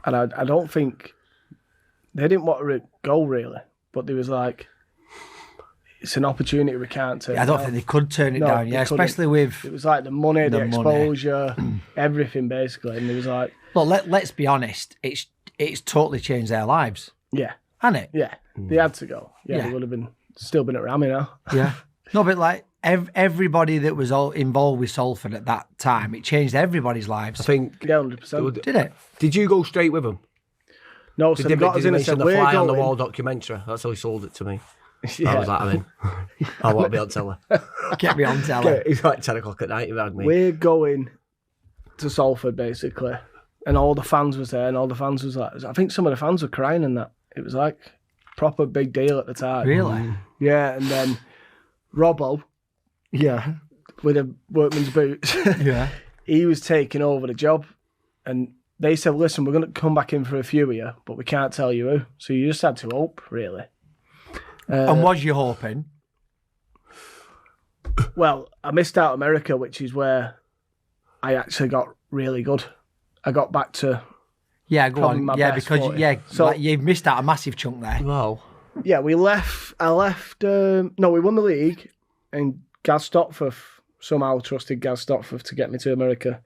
And I don't think... They didn't want to go, really. But they was like... It's an opportunity we can't turn I don't down. think they could turn it down, yeah, especially with... It was like the money, the exposure, everything, basically. And it was like... Well, let's be honest. It's totally changed their lives. Yeah. Hasn't it? Yeah. They had to go. Yeah, they would have still been at Rammy now. Yeah. No, but like everybody that was all involved with Salford at that time, it changed everybody's lives. I think. Yeah, 100%. Did it? Did you go straight with him? No, so they got us in and said, the we're Fly on the going. Wall documentary? That's how he sold it to me. Yeah. I was like, I'm in. I want to be on telly. Get me on telly. It's like 10 o'clock at night. He rang me. We're going to Salford, basically. And all the fans was there, and all the fans was like, I think some of the fans were crying and that. It was like proper big deal at the time. Really? Yeah, and then Robbo, Yeah. with a workman's boots, Yeah. he was taking over the job. And they said, listen, we're going to come back in for a few of you, but we can't tell you who. So you just had to hope, really. And was you hoping? Well, I missed out America, which is where I actually got really good. I got back to... Yeah, go Probably on. my Yeah, best because 40. so, So- like, you've missed out a massive chunk there. Wow. Yeah, we left. I left. No, we won the league, and Gaz Stopforth somehow trusted Gaz Stopforth to get me to America.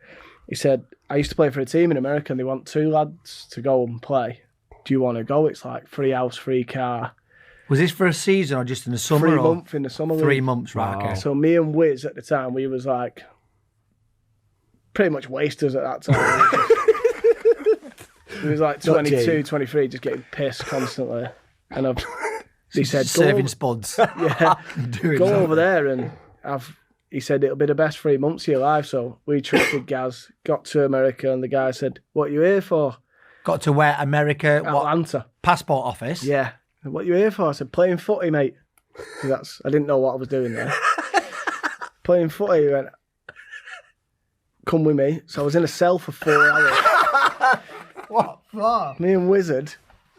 He said, I used to play for a team in America, and they want 2 lads to go and play. Do you want to go? It's like free house, free car, Was this for a season or just in the summer? 3 or months in the summer. 3 league. months, right? Wow. Okay. So me and Wiz at the time, we was like pretty much wasters at that time. We was like 22, 23, just getting pissed constantly. And he said, Serving spuds. yeah, Doing go that. over there and he said it'll be the best 3 months of your life. So we trusted Gaz, got to America, and the guy said, what are you here for? Got to where America? What Atlanta. passport office? Yeah. What are you here for? I said, playing footy, mate. 'Cause I didn't know what I was doing there. Playing footy, he went, come with me. So I was in a cell for 4 hours. What for? Me and Wizard,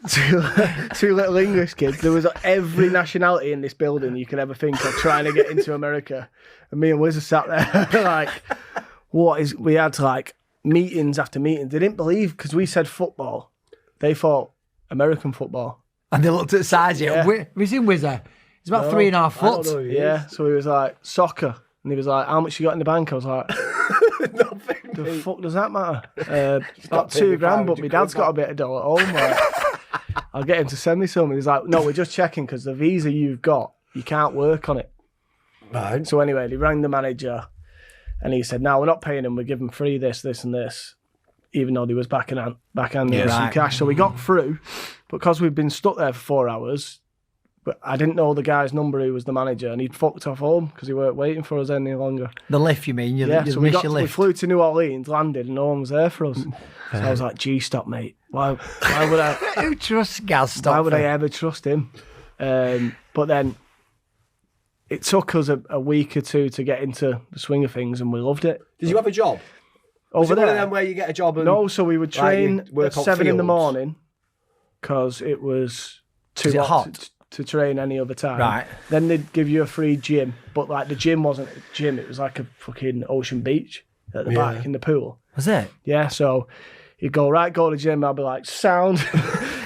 two little English kids. There was every nationality in this building you could ever think of trying to get into America. And me and Wizard sat there like, we had like meetings after meetings. They didn't believe, because we said football. They thought American football. And they looked at the size. Yeah. Was he Wizard? He's about 3.5 I foot. don't know who he Yeah, so he was like, soccer. And he was like, how much you got in the bank? I was like, Nothing. the fuck does that matter? About got paid me $2,000, but my 500 dad's quid got a bit of dough at home. Like, I'll get him to send me some. And he's like, no, we're just checking because the visa you've got, you can't work on it. Right. So anyway, he rang the manager and he said, no, we're not paying him. We give him free this, and this, even though there was backhand some right. cash. So we got through, but because we'd been stuck there for 4 hours, but I didn't know the guy's number who was the manager, and he'd fucked off home because he weren't waiting for us any longer. The lift, you mean? You So we miss your we lift. flew to New Orleans, landed, and no one was there for us. So I was like, gee, stop, mate. Why would I... Who trusts Gaz Why would I Stopford? ever trust him? But then it took us a week or two to get into the swing of things, and we loved it. Did you have a job? Was Over it one of there? them where you get a job and... No, so we would Like, you train work at on 7 in the fields? morning because it was too it hot? to train any other time. Right. Then they'd give you a free gym, but like the gym wasn't a gym, it was like a fucking ocean beach at the Yeah. back in the pool. Was it? Yeah, so you'd go, right, go to the gym. I'll be like, sound.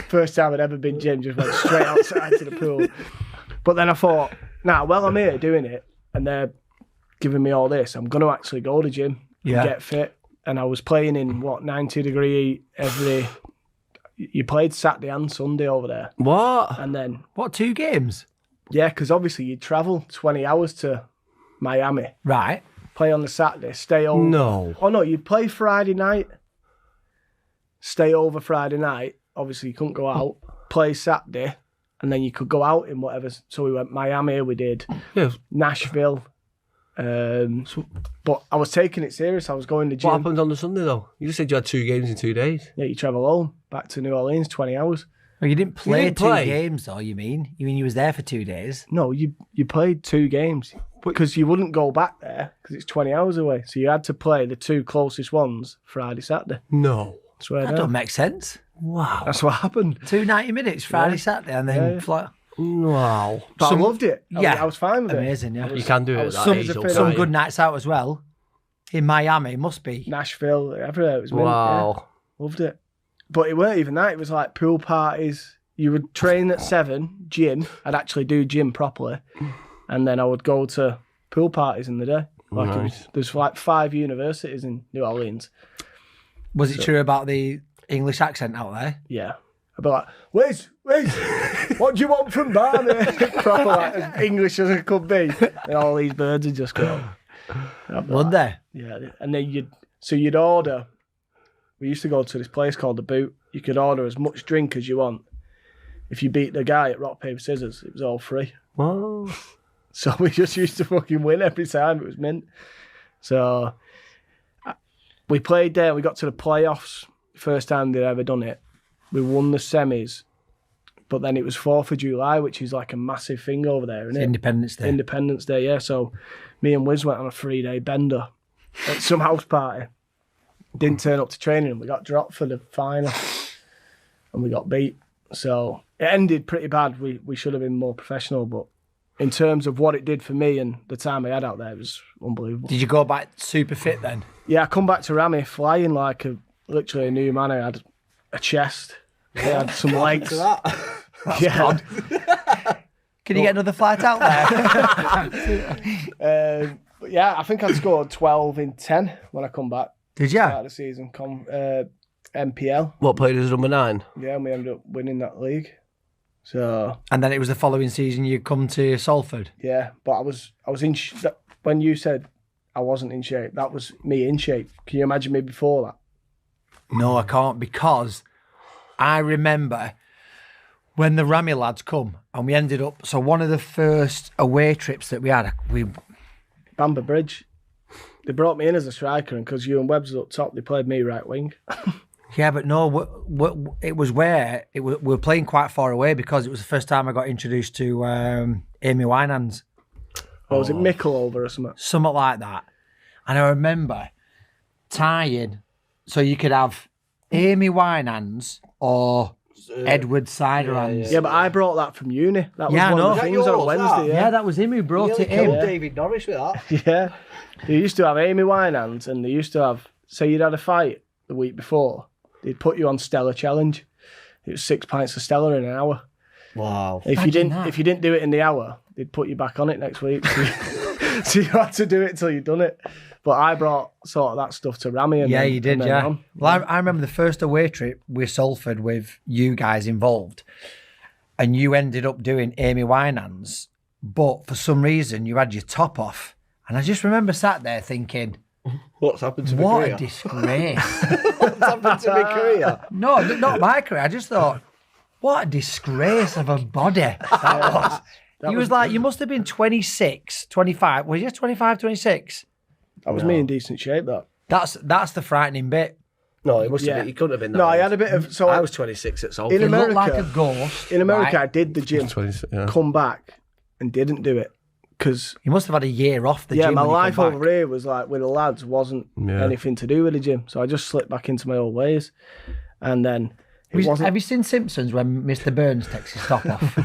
First time I'd ever been gym, just went straight outside to the pool. But then I thought, well, I'm here doing it, and they're giving me all this. I'm going to actually go to gym and Yeah. get fit. And I was playing in, 90-degree every... You played Saturday and Sunday over there. What? And then, What, 2 games? yeah, because obviously you'd travel 20 hours to Miami, Right. play on the Saturday, stay over. No. Oh, no, you'd play Friday night, stay over Friday night. Obviously, you couldn't go out. Play Saturday, and then you could go out in whatever. So we went Miami, we did Yeah. Nashville. But I was taking it serious. I was going to gym. What happened on the Sunday, though? You just said you had 2 games in 2 days. Yeah, you travel home, back to New Orleans, 20 hours. Well, you didn't play didn't 2 play? games, though, you mean? You mean you was there for 2 days? No, you played 2 games because you wouldn't go back there because it's 20 hours away. So you had to play the 2 closest ones Friday, Saturday. No. Swear That down. don't make sense. Wow. That's what happened. 2 90 minutes, Friday, Yeah. Saturday, and then Yeah. fly. Wow. But Some- I loved it. yeah. I was fine with it. Amazing, yeah. You can do it at that Some, age. though, some some can't good you? nights out as well. In Miami, must be. Nashville, everywhere. It was mint, Wow. yeah. Loved it. But it weren't even that. It was like pool parties. You would train at 7, gym. I'd actually do gym properly. And then I would go to pool parties in the day. Like Nice. there's like 5 universities in New Orleans. Was it true about the English accent out there? Yeah. I'd be like, Wiz, what do you want from Barney? Proper like as English as I could be. And all these birds would just go. Would they? Yeah, and then you'd order. We used to go to this place called The Boot. You could order as much drink as you want. If you beat the guy at rock, paper, scissors, it was all free. Whoa. So we just used to fucking win every time. It was mint. So we played there. We got to the playoffs. First time they'd ever done it. We won the semis. But then it was 4th of July, which is like a massive thing over there, isn't it? Independence Day. Independence Day, yeah. So me and Wiz went on a 3-day bender at some house party. Didn't turn up to training and we got dropped for the final. And we got beat. So it ended pretty bad. We should have been more professional, but in terms of what it did for me and the time I had out there, it was unbelievable. Did you go back super fit then? Yeah, I come back to Rammy flying like literally a new man. I had a chest. I had some legs. Yeah. Can you get another flight out there? But yeah, I think I scored 12 in 10 when I come back. Did you? Start of the season, MPL. What played as number 9? Yeah, and we ended up winning that league. So. And then it was the following season you come to Salford. Yeah, but I was in. When you said I wasn't in shape, that was me in shape. Can you imagine me before that? No, I can't, because I remember when the Rammy lads come and we ended up. So one of the first away trips that we had, Bamber Bridge. They brought me in as a striker, and because you and Webb's up top, they played me right wing. Yeah, but no, it was where we were playing quite far away because it was the first time I got introduced to Amy Winehand's. Or was it Mickle over or something? Something like that. And I remember tying, so you could have Amy Winehand's or Edward Ciderhands. Yeah, but I brought that from uni. That was one of the things on a Wednesday. Yeah, that was him who brought it in. David Norris with that. Yeah. They used to have Amy Winehands, and they used to have, say you'd had a fight the week before, they'd put you on Stella Challenge. It was 6 pints of Stella in an hour. Wow. If you didn't do it in the hour, they'd put you back on it next week. So you had to do it till you'd done it. But I brought sort of that stuff to Rammy. And yeah, then, you did, and then yeah. on. Well, I remember the first away trip with Salford with you guys involved, and you ended up doing Amy Winehand's, but for some reason you had your top off. And I just remember sat there thinking, What's happened to my what career? a disgrace. What's happened to my career? No, not my career. I just thought, what a disgrace of a body that was. You was like, you must have been 26, 25. Was you 25, 26? That was me in decent shape, that. That's the frightening bit. No, it must have Yeah. been. He couldn't have been that No, I old. had a bit of... So I was 26 at Salford. In You America, looked like a ghost. in America, right? I did the gym, 26, yeah. come back and didn't do it. Because, You must have had a year off the gym. my when you life come back. over here was like, with the lads, wasn't Yeah. anything to do with the gym. So I just slipped back into my old ways. And then it Have wasn't... you seen Simpsons when Mr. Burns takes his top off?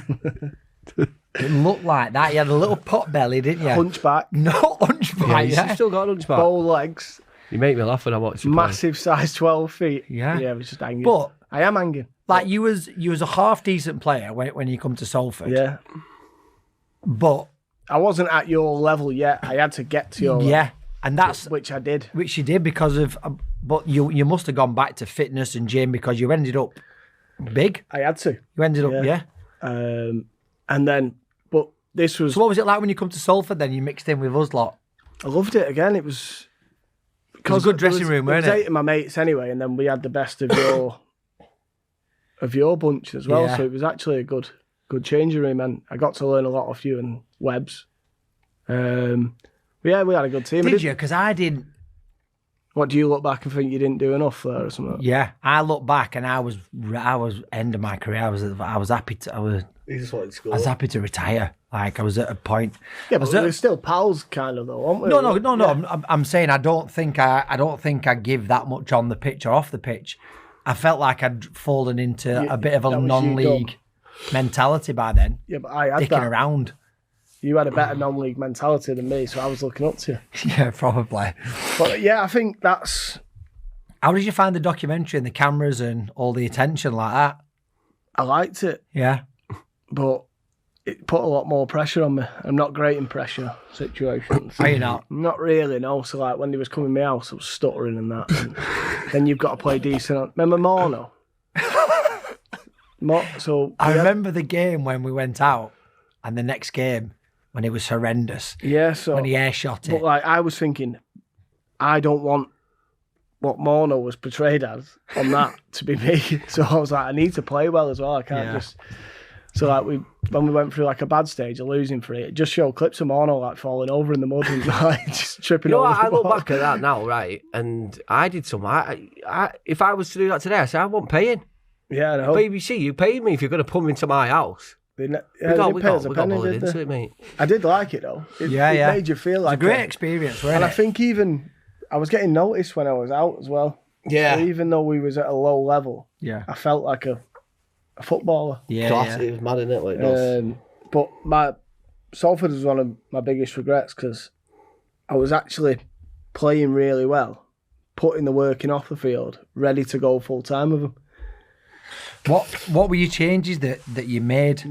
It looked like that. You had a little pot belly, didn't you? Hunchback, No hunchback. Yeah, Yeah, you still got a hunchback. bow legs, You make me laugh when I watch you play. massive size 12 feet. Yeah. Yeah, I was just hanging. But I am hanging. like you was a half decent player when you come to Salford. Yeah. But I wasn't at your level yet. I had to get to your level, yeah, and that's which I did. which you did because of. But you must have gone back to fitness and gym because you ended up big. I had to. You ended up Yeah. And then, but this was... So what was it like when you come to Salford? Then you mixed in with us lot. I loved it again. It was... It was a good dressing room, there weren't was it? 8 of my mates anyway, and then we had the best of your bunch as well. Yeah. So it was actually a good changing room, and I got to learn a lot off you and Webbs. Yeah, we had a good team. Did you? Because I didn't. What, do you look back and think you didn't do enough there or something? Yeah, I look back and I was end of my career. I was happy to. He just wanted to score. I was happy to retire. Like I was at a point. Yeah, but we're still pals, kind of, though, aren't we? No. Yeah. I'm saying I don't think I give that much on the pitch or off the pitch. I felt like I'd fallen into a bit of a that was you non-league mentality by then. Yeah, but I had Dicking that. around. You had a better non-league mentality than me, so I was looking up to you. Yeah, probably. But yeah, I think that's... How did you find the documentary and the cameras and all the attention like that? I liked it, Yeah. but it put a lot more pressure on me. I'm not great in pressure situations. Are you not? Not really, no. So like when they was coming to my house, I was stuttering and that. And then you've got to play decent. Remember Morno? I remember the game when we went out, and the next game when it was horrendous. Yeah, so when he air shot it. But like, I was thinking, I don't want what Morno was portrayed as on that to be me. So I was like, I need to play well as well. I can't just. So like when we went through like a bad stage of losing for it just showed clips of Morno like falling over in the mud and like just tripping over. I the look ball. back at that now, right? And I did some. If I was to do that today, I say I wasn't paying. Yeah, I know. BBC, you paid me if you're going to put me into my house. We got bullied into it, mate. I did like it though. It made you feel like a great experience, wasn't and it? I think even I was getting noticed when I was out as well. Yeah. So even though we was at a low level, I felt like a footballer. Class. It was mad, innit? Like it but my Salford was one of my biggest regrets because I was actually playing really well, putting the work in off the field, ready to go full time with them. What were your changes that you made?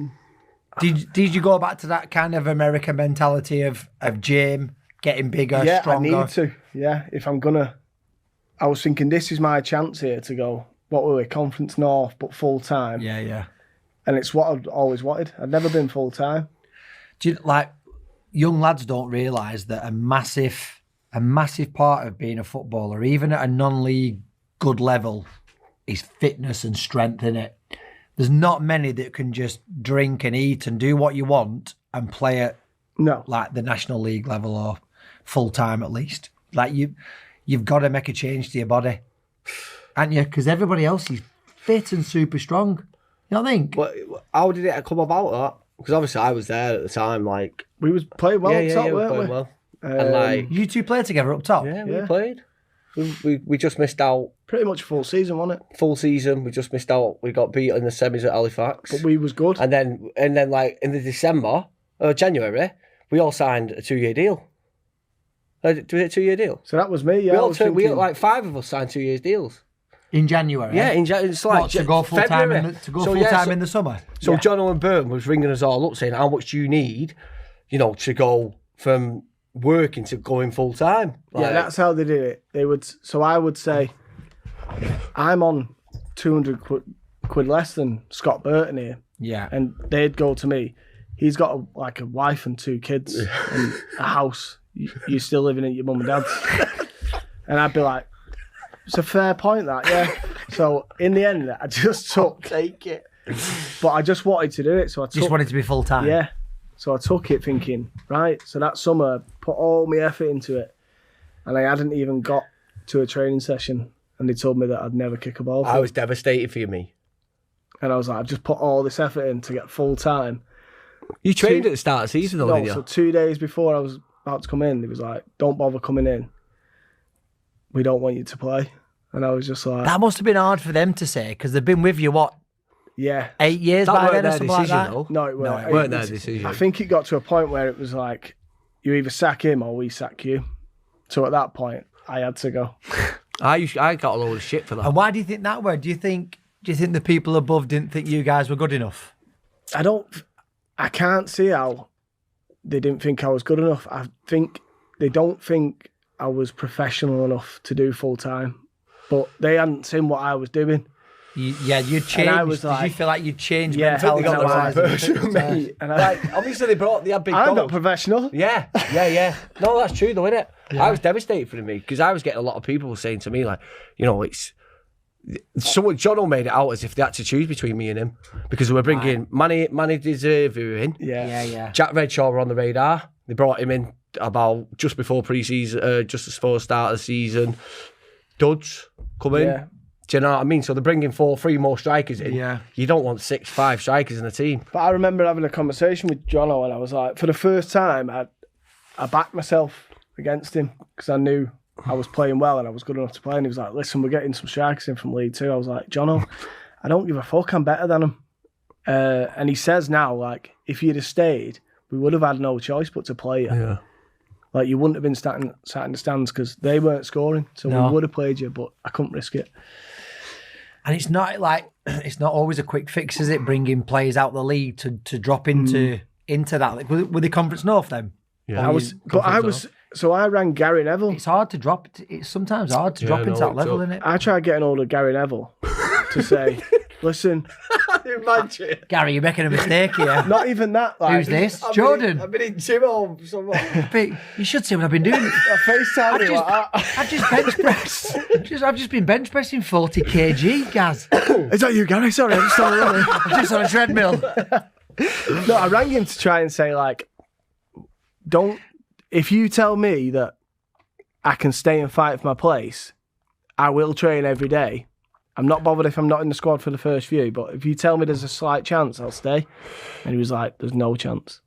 Did you go back to that kind of American mentality of Jim getting bigger, stronger? Yeah, I need to. Yeah, if I'm gonna, I was thinking this is my chance here to go. What were we? Conference North, but full time. Yeah. And it's what I'd always wanted. I'd never been full time. Do you, like young lads don't realise that a massive part of being a footballer, even at a non-league good level, is fitness and strength in it. There's not many that can just drink and eat and do what you want and play at like the National League level or full time at least. Like you've got to make a change to your body, haven't you? Because everybody else is fit and super strong. You don't think? How did it come about that? Because obviously I was there at the time. Like we was playing well up top, we weren't playing we? well. And like you two played together up top. Yeah, we played. We just missed out. Pretty much full season, wasn't it? Full season. We just missed out. We got beat in the semis at Halifax. But we was good. And then like in the January, we all signed a 2-year deal. Was it a 2-year deal? So that was me. Yeah, we like 5 of us signed 2 years deals. In January? Yeah, in January. It's like to go full time February. In the summer? So Jonno and Bern was ringing us all up saying, how much do you need, to go from working to going full time? Like, yeah, that's how they did it. They would. So I would say, I'm on 200 quid less than Scott Burton here. Yeah. And they'd go to me, he's got a wife and 2 kids and a house. You're still living at your mum and dad's. And I'd be like, it's a fair point that, yeah. So in the end, I just take it. But I just wanted to do it. So I just wanted to be full time. Yeah. So I took it thinking, right, so that summer, put all my effort into it. And I hadn't even got to a training session. And they told me that I'd never kick a ball. I was devastated for you, me. And I was like, I've just put all this effort in to get full time. You trained at the start of the season, though, didn't you? So 2 days before I was about to come in, it was like, don't bother coming in. We don't want you to play. And I was just like... That must have been hard for them to say, because they've been with you, 8 years that by weren't then or their something decision, like that? though. No, it weren't. No, it weren't their decision. I think it got to a point where it was like, you either sack him or we sack you. So at that point, I had to go. I got a load of shit for that. And why do you think that were? Do you think the people above didn't think you guys were good enough? I can't see how they didn't think I was good enough. I think they don't think I was professional enough to do full time. But they hadn't seen what I was doing. You changed. And I was Did like, you feel like you changed yeah, mentality? they got the right version of me. And obviously they had big I'm goals. not professional. Yeah. No, that's true though, innit? Yeah. I was devastated for me because I was getting a lot of people saying to me like, it's Jonno made it out as if they had to choose between me and him because we were bringing Manny Deservu in. Yeah. Jack Redshaw were on the radar. They brought him in about just before pre-season, just before the start of the season. Duds come in. Yeah. Do you know what I mean? So they're bringing 3 more strikers in. Yeah. You don't want 5 strikers in a team. But I remember having a conversation with Jonno and I was like, for the first time, I backed myself against him because I knew I was playing well and I was good enough to play. And he was like, listen, we're getting some strikers in from League 2. I was like, Jonno, I don't give a fuck. I'm better than him. And he says now, like, if you'd have stayed, we would have had no choice but to play you. Yeah. Like, you wouldn't have been sat in the stands because they weren't scoring. So we would have played you, but I couldn't risk it. And it's not always a quick fix, is it? Bringing players out the league to drop into that. Like, were they Conference North then? Yeah, I rang Gary Neville. It's hard to drop. It's sometimes hard to drop into that level, isn't it? I tried getting hold of Gary Neville to say, listen, Imagine. Gary, you're making a mistake here. Not even that. Like, Who's this? Jordan. I've been in gym all summer. But you should see what I've been doing. I FaceTime me like that. I've just bench pressed. I've just been bench pressing 40 kg, Gaz. Is that you, Gary? Sorry, I'm just on a running. I'm just on a treadmill. No, I rang him to try and say, like, if you tell me that I can stay and fight for my place, I will train every day. I'm not bothered if I'm not in the squad for the first few, but if you tell me there's a slight chance, I'll stay. And he was like, there's no chance.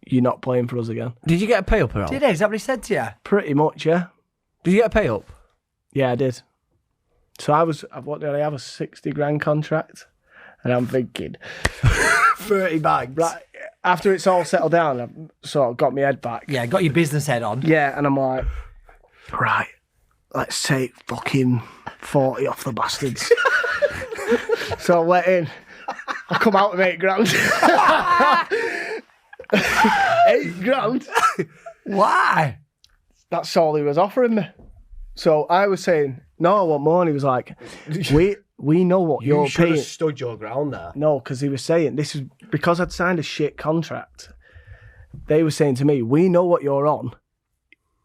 You're not playing for us again. Did you get a pay up, Earl? Did he? Is that what he said to you? Pretty much, yeah. Did you get a pay up? Yeah, I did. So what did I have? A 60 grand contract? And I'm thinking, 30 bags. right, after it's all settled down, I've sort of got my head back. Yeah, got your business head on. Yeah, and I'm like, right, let's take fucking 40 off the bastards. So I went in. I come out with 8 grand. 8 grand? Why? That's all he was offering me. So I was saying, no, I want more. And he was like, we know what You you're should paying. have stood your ground there. No, because he was saying, this is because I'd signed a shit contract. They were saying to me, we know what you're on.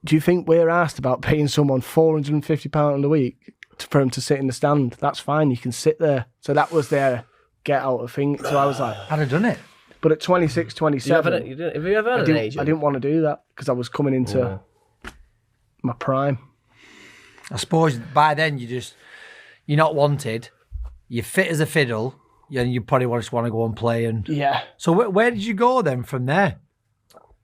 Do you think we're asked about paying someone £450 a week for him to sit in the stand? That's fine, you can sit there. So that was their get out of thing. So I was like, I'd have done it. but at 26, 27, Have you ever had an agent? I didn't want to do that because I was coming into my prime. I suppose by then you're not wanted. You're fit as a fiddle, and you probably just want to go and play. And Yeah. so where did you go then from there?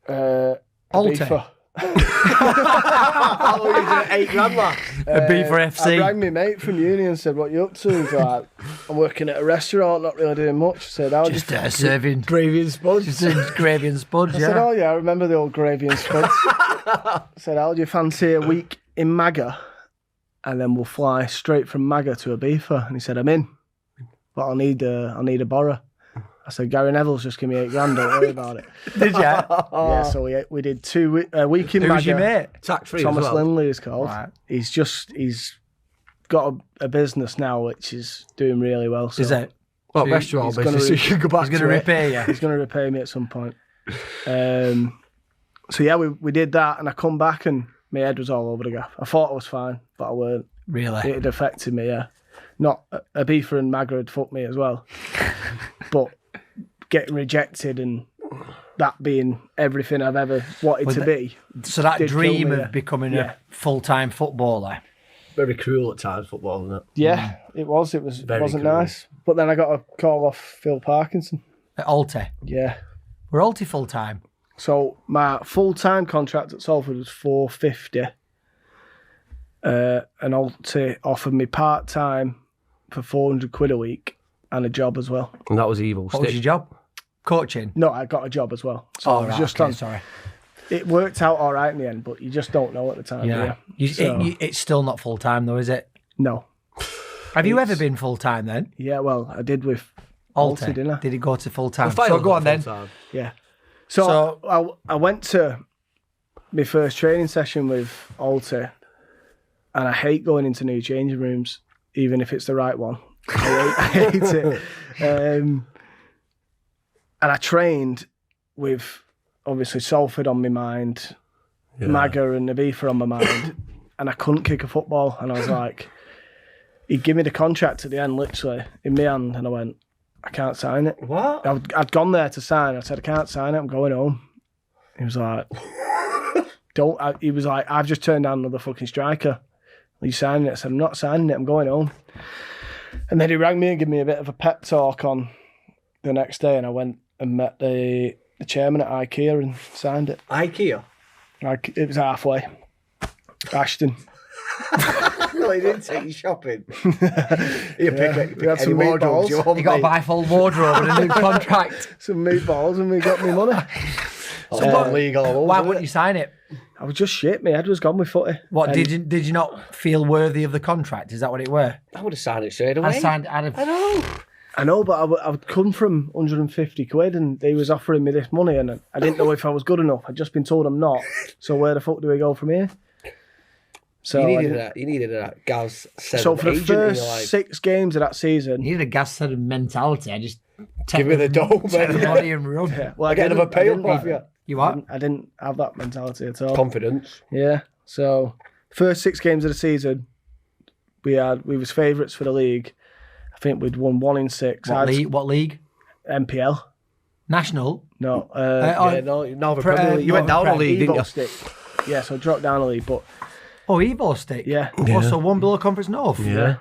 Alter. Ibiza. How long are you doing 8 grand, lad? A B for FC. I rang my mate from uni and said, what you up to? He's like, I'm working at a restaurant, not really doing much. I said, how Just serving Gravy and sponge. just gravy and spuds. I Yeah. said, oh yeah, I remember the old gravy and spuds. I said, how do you fancy a week in Maga? And then we'll fly straight from Maga to Ibiza. And he said, I'm in, but I'll need a borrow. I said, Gary Neville's just give me 8 grand, don't worry about it. Did you? Yeah, so we did a week in Who Maga. was your mate? Tax free. Thomas as well. Lindley is called. Right. He's got a business now which is doing really well. So Is it? Well, So restaurant he's gonna business. You can go back He's going to to it. repay you. he's going to repay me at some point. So yeah, we did that, and I come back and my head was all over the gaff. I thought I was fine, but I weren't. Really? It had affected me, yeah. Not Ibiza and Maga had fucked me as well. But getting rejected and that being everything I've ever wanted to be. So that did kill dream me, of yeah. becoming Yeah. a full-time footballer. Very cruel at times, football, isn't it? Yeah, it was. It was. Very Wasn't cool. nice. But then I got a call off Phil Parkinson. At Alty. Yeah. We're Alty full-time. So my full-time contract at Salford was $450. And Alty offered me part-time for £400 a week and a job as well. And that was evil. What was your job? Coaching? No, I got a job as well. So I was right, just okay, on. sorry. It worked out all right in the end, but you just don't know at the time. Yeah. So, It's still not full-time though, is it? no. Have you ever been full-time then? Yeah, well, I did with Alty, Alty, didn't I? Did it go to full-time? Well, So go on then. full-time. Yeah. So I went to my first training session with Alty, and I hate going into new changing rooms, even if it's the right one. I hate it. And I trained with, obviously, Salford on my mind, Maga and Ibiza on my mind, and I couldn't kick a football. And I was like, he'd give me the contract at the end, literally, in my hand, and I went, I can't sign it. What? I'd gone there to sign. I said, I can't sign it. I'm going home. He was like, he was like, I've just turned down another fucking striker. Are you signing it? I said, I'm not signing it. I'm going home. And then he rang me and gave me a bit of a pep talk on the next day. And I went and met the chairman at IKEA and signed it. IKEA? Like, it was halfway. Ashton. No, he didn't take you shopping. You pick we had any some wardrobes meatballs. you want, You got to mate. buy full wardrobe and a new contract. Some meatballs and we got me money. That's legal. all over, Why isn't wouldn't it? you sign it? I was just shit. My head was gone with footy. What And did you not feel worthy of the contract? Is that what it were? I would have signed it straight away. I know, but I would come from 150 quid and they was offering me this money and I didn't know if I was good enough. I'd just been told I'm not. So where the fuck do we go from here? So You needed a Gareth Seddon so for the agent in your first life. 6 games of that season, You need a gas Seddon mentality. I just Give me the dough, take the mate. money and run. well, I Get another pay up off you. You what? I didn't have that mentality at all. Confidence. Yeah. So first 6 games of the season, we was favourites for the league. I think we'd won 1 in 6. What league? MPL. National? No. Yeah, no, the Premier League. You went down a league, didn't you? Evo stick. Yeah, so I dropped down a league, but Oh, Evo stick. yeah. Also one below Conference North. Yeah.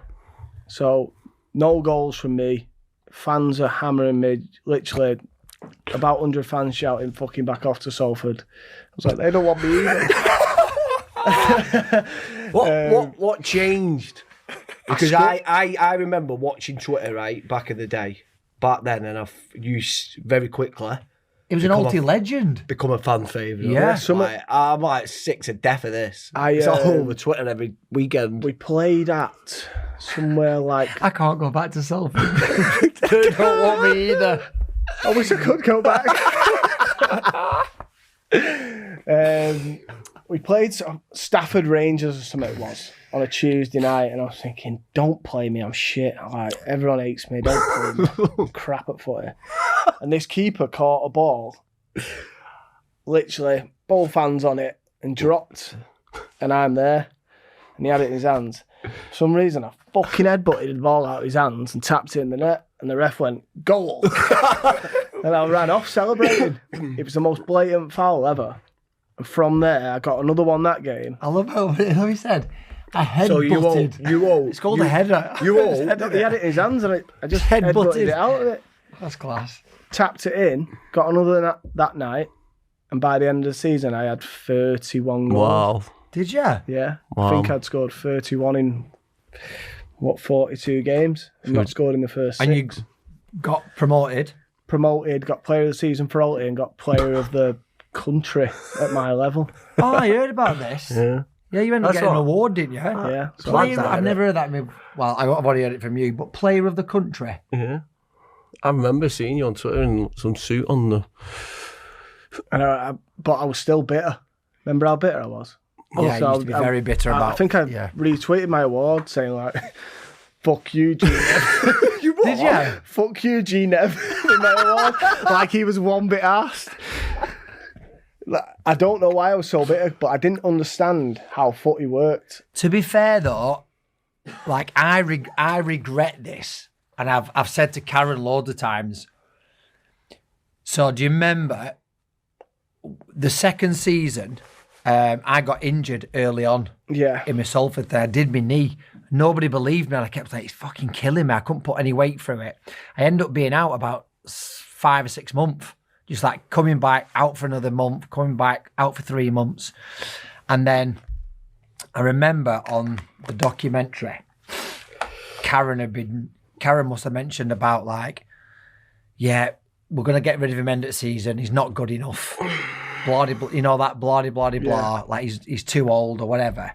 So no goals from me. Fans are hammering me. Literally, about 100 fans shouting "fucking back off" to Salford. I was like, they don't want me either. What changed? Because I remember watching Twitter right back in the day, back then, and I've used very quickly It was an Alti legend. become a fan favourite. Yeah. I'm like sick to death of this. It's all over Twitter every weekend. We played at somewhere like. I can't go back to Salford. They don't want me either. I wish I could go back. We played Stafford Rangers or something it was on a Tuesday night, and I was thinking, don't play me, I'm shit. Like, everyone hates me, don't play me. I'm crap at footy. And this keeper caught a ball, literally, both hands on it, and dropped. And I'm there, and he had it in his hands. For some reason, I fucking headbutted the ball out of his hands and tapped it in the net, and the ref went, goal! And I ran off celebrating. It was the most blatant foul ever. And from there, I got another one that game. I love how he said, I head So you butted. owe. It's called a header. You owe. He had it in his hands, and I just Headbutted. headbutted it out of it. That's class. Tapped it in, got another that night, and by the end of the season, I had 31 goals. Wow. Did you? Yeah, Wow. I think I'd scored 31 in, 42 games? And not scored in the first 6. And you got promoted. Promoted, got player of the season for Altrincham, and got player of the country at my level. Oh, I heard about this. Yeah. Yeah, you ended up That's getting an what- award, didn't you? Yeah. So Player, I've never heard that. Well, I've only heard it from you, but player of the country. Yeah. I remember seeing you on Twitter in some suit on the. but I was still bitter. Remember how bitter I was? Yeah, So you used to be very bitter about. I think I yeah. retweeted my award saying like, "Fuck you, G Nev." Did you? Fuck you, G Nev. In my award, like he was one bit arsed. Like, I don't know why I was so bitter, but I didn't understand how footy worked. To be fair though, like I regret this, and I've said to Karen loads of times. So do you remember the second season? I got injured early on Yeah. in my Salford there. I did my knee. Nobody believed me, and I kept saying, it's fucking killing me. I couldn't put any weight through it. I ended up being out about 5 or 6 months. Just like coming back out for another month, coming back out for 3 months. And then I remember on the documentary, Karen must have mentioned about like, yeah, we're going to get rid of him end of the season. He's not good enough. You know, that blah, blah, blah, blah. Like he's too old or whatever.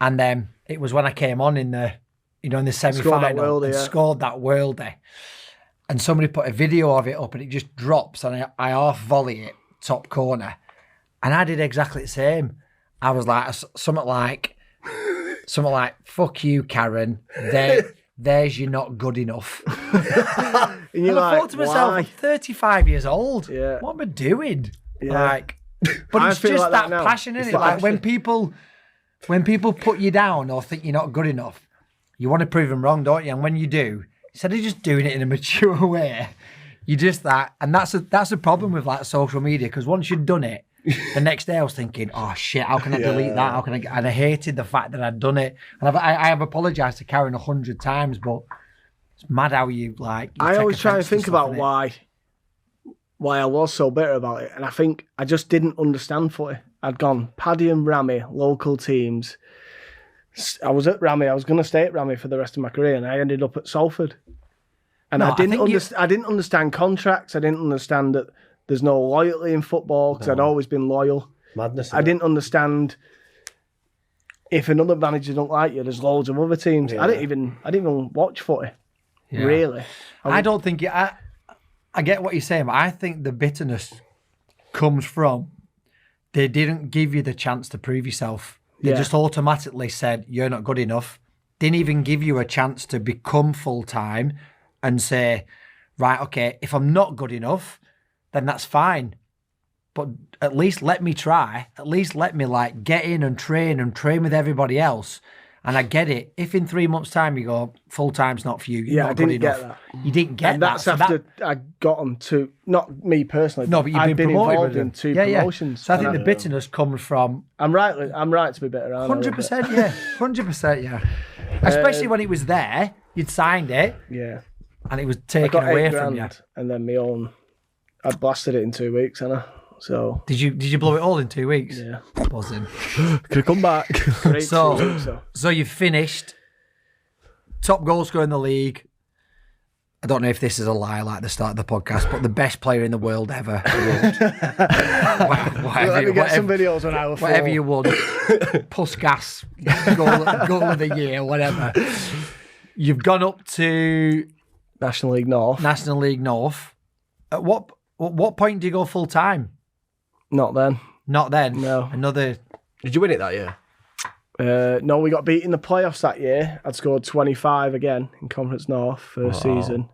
And then it was when I came on in the semi-final and scored that worldie. And somebody put a video of it up and it just drops and I half volley it top corner. And I did exactly the same. I was like, something like, fuck you, Karen. There's you're not good enough. And you're I like, thought to myself, why? I'm 35 years old. Yeah. What am I doing? Yeah. Like, but I it's feel just like that that now. passion, It's isn't it? that Like when people put you down or think you're not good enough, you want to prove them wrong, don't you? And when you do, instead of just doing it in a mature way, you just that, and that's a problem with like social media, because once you've done it, the next day I was thinking, oh shit, how can I delete that? How can I? And I hated the fact that I'd done it, and I have apologised to Karen 100 times, but it's mad how you like. You I take always try and offence to think stuff, about innit? why I was so bitter about it, and I think I just didn't understand footy. I'd gone Padiham, Rammy, local teams. I was at Rammy. I was going to stay at Rammy for the rest of my career, and I ended up at Salford. And No, I didn't think I didn't understand contracts. I didn't understand that there's no loyalty in football because I'd always been loyal. Madness. I didn't understand if another manager don't like you, there's loads of other teams. Yeah. I didn't even watch footy. Yeah. Really. I don't think I get what you're saying, but I think the bitterness comes from they didn't give you the chance to prove yourself. They just automatically said, you're not good enough. Didn't even give you a chance to become full-time and say, right, okay, if I'm not good enough, then that's fine. But at least let me try. At least let me like get in and train with everybody else. And I get it. If in 3 months' time you go, full-time's not for you, you're not good enough. Get that. You didn't get and that's that. after I got on to, not me personally, No, but you've I've been been promoted involved with in them. 2 Yeah. promotions. So I think and the bitterness comes from I'm right to be bitter, aren't I, a little bit? 100%, yeah. 100%, yeah. Especially when it was there, you'd signed it, Yeah. and it was I taken got away £8 from you. and then my own, I blasted it in 2 weeks, hadn't I? So, Did you blow it all in 2 weeks? yeah. Buzzing. Could have come back. Great So- 2 weeks, so. So you finished top goal scorer in the league. I don't know if this is a lie like the start of the podcast, but the best player in the world ever. Let me get some videos on our Whatever you won. Puskas, goal of the year, whatever. You've gone up to National League North. National League North. At what point do you go full time? Not then. Not then. No. Another. Did you win it that year? No, we got beat in the playoffs that year. I'd scored 25 again in Conference North first season.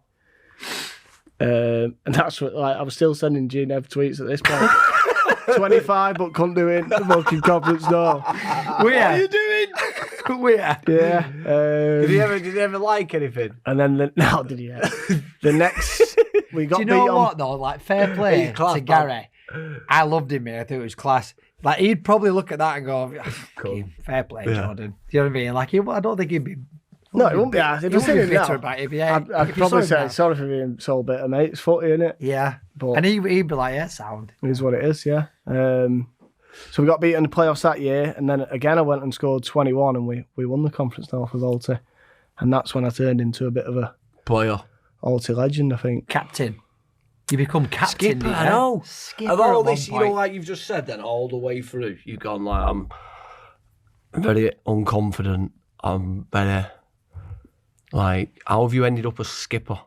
And that's what, like, I was still sending G-Nev tweets at this point. 25, but couldn't do it in the fucking Conference North. What are you doing? Where? Yeah. Did he ever like anything? And then, the next, we got Do you beat know on. what though? Like fair play He's class, to Gary. I loved him, mate. I think it was class. Like he'd probably look at that and go, "Fucking fair play, Jordan." Do you know what I mean? Like I don't think he'd be. No, it wouldn't be asked. If I seen him bitter now, about it. Yeah, I'd probably say sorry for being so bitter, mate. It's footy, innit? Yeah, But and he'd be like, "Yeah, sound." it is what it is, yeah. So we got beat in the playoffs that year, and then again I went and scored 21, and we won the Conference North with Alty, and that's when I turned into a bit of a Player. Alty legend, I think. Captain. You become captain. Skipper, yeah? I know. Skipper Of all at one this, you point. know, like you've just said, then all the way through, you've gone like, I'm very unconfident. I'm very, like, how have you ended up as skipper?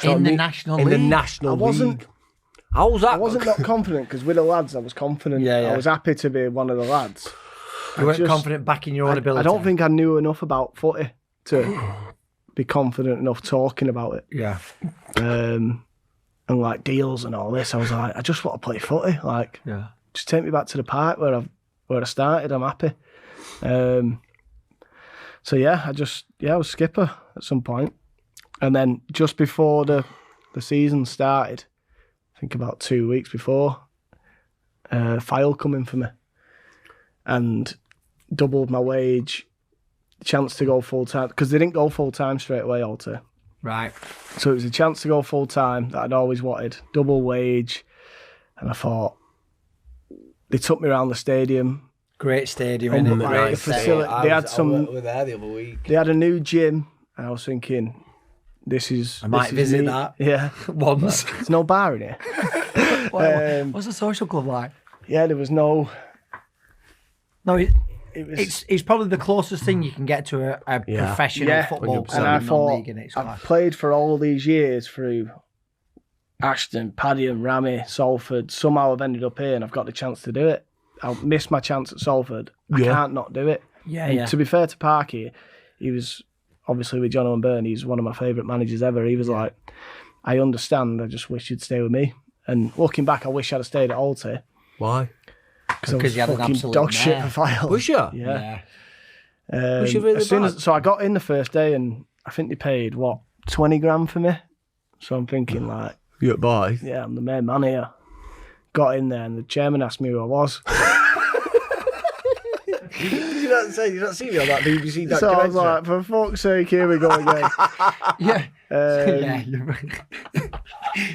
in the National In League. the National I wasn't- League. How was that? I wasn't not confident, because with the lads I was confident. Yeah, yeah. I was happy to be one of the lads. You weren't just- confident back in your own ability. I don't think I knew enough about footy to be confident enough talking about it. Yeah. And like deals and all this, I was like, I just want to play footy. Like, Yeah. just take me back to the park where I started. I'm happy. So yeah, I was skipper at some point, and then just before the season started, I think about 2 weeks before, Fylde come in for me, and doubled my wage, chance to go full time, because they didn't go full time straight away, Alty. Right. So it was a chance to go full time that I'd always wanted, double wage, and I thought, they took me around the stadium. Great stadium. And innit? the Great facility- stadium. they had some- We were there the other week. They had a new gym, and I was thinking, this is. I might this is visit me. that. Yeah, Once. there's no bar in here. What's the social club like? Yeah, there was no. No, It was. it's probably the closest thing you can get to a professional Yeah, football 100%. club and I in thought non-league, and it's I've class. played for all these years through Ashton, Padiham, Rammy, Salford. Somehow I've ended up here, and I've got the chance to do it. I'll miss my chance at Salford. I can't not do it. Yeah, And yeah. to be fair to Parky, he was obviously with Jonno and Bernard. He's one of my favourite managers ever. He was like, I understand. I just wish you'd stay with me. And looking back, I wish I'd have stayed at Alty. Why? Because I Because was you had an fucking absolute dog shit mare. for Fylde. Was you? Yeah. Was you really as soon bad? as, so I got in the first day, and I think they paid, 20 grand for me? So I'm thinking, like, You're boy. yeah, I'm the main man here. Got in there, and the chairman asked me who I was. Did you not see me on that BBC So I was like, for fuck's sake, here we go again. Yeah. Yeah.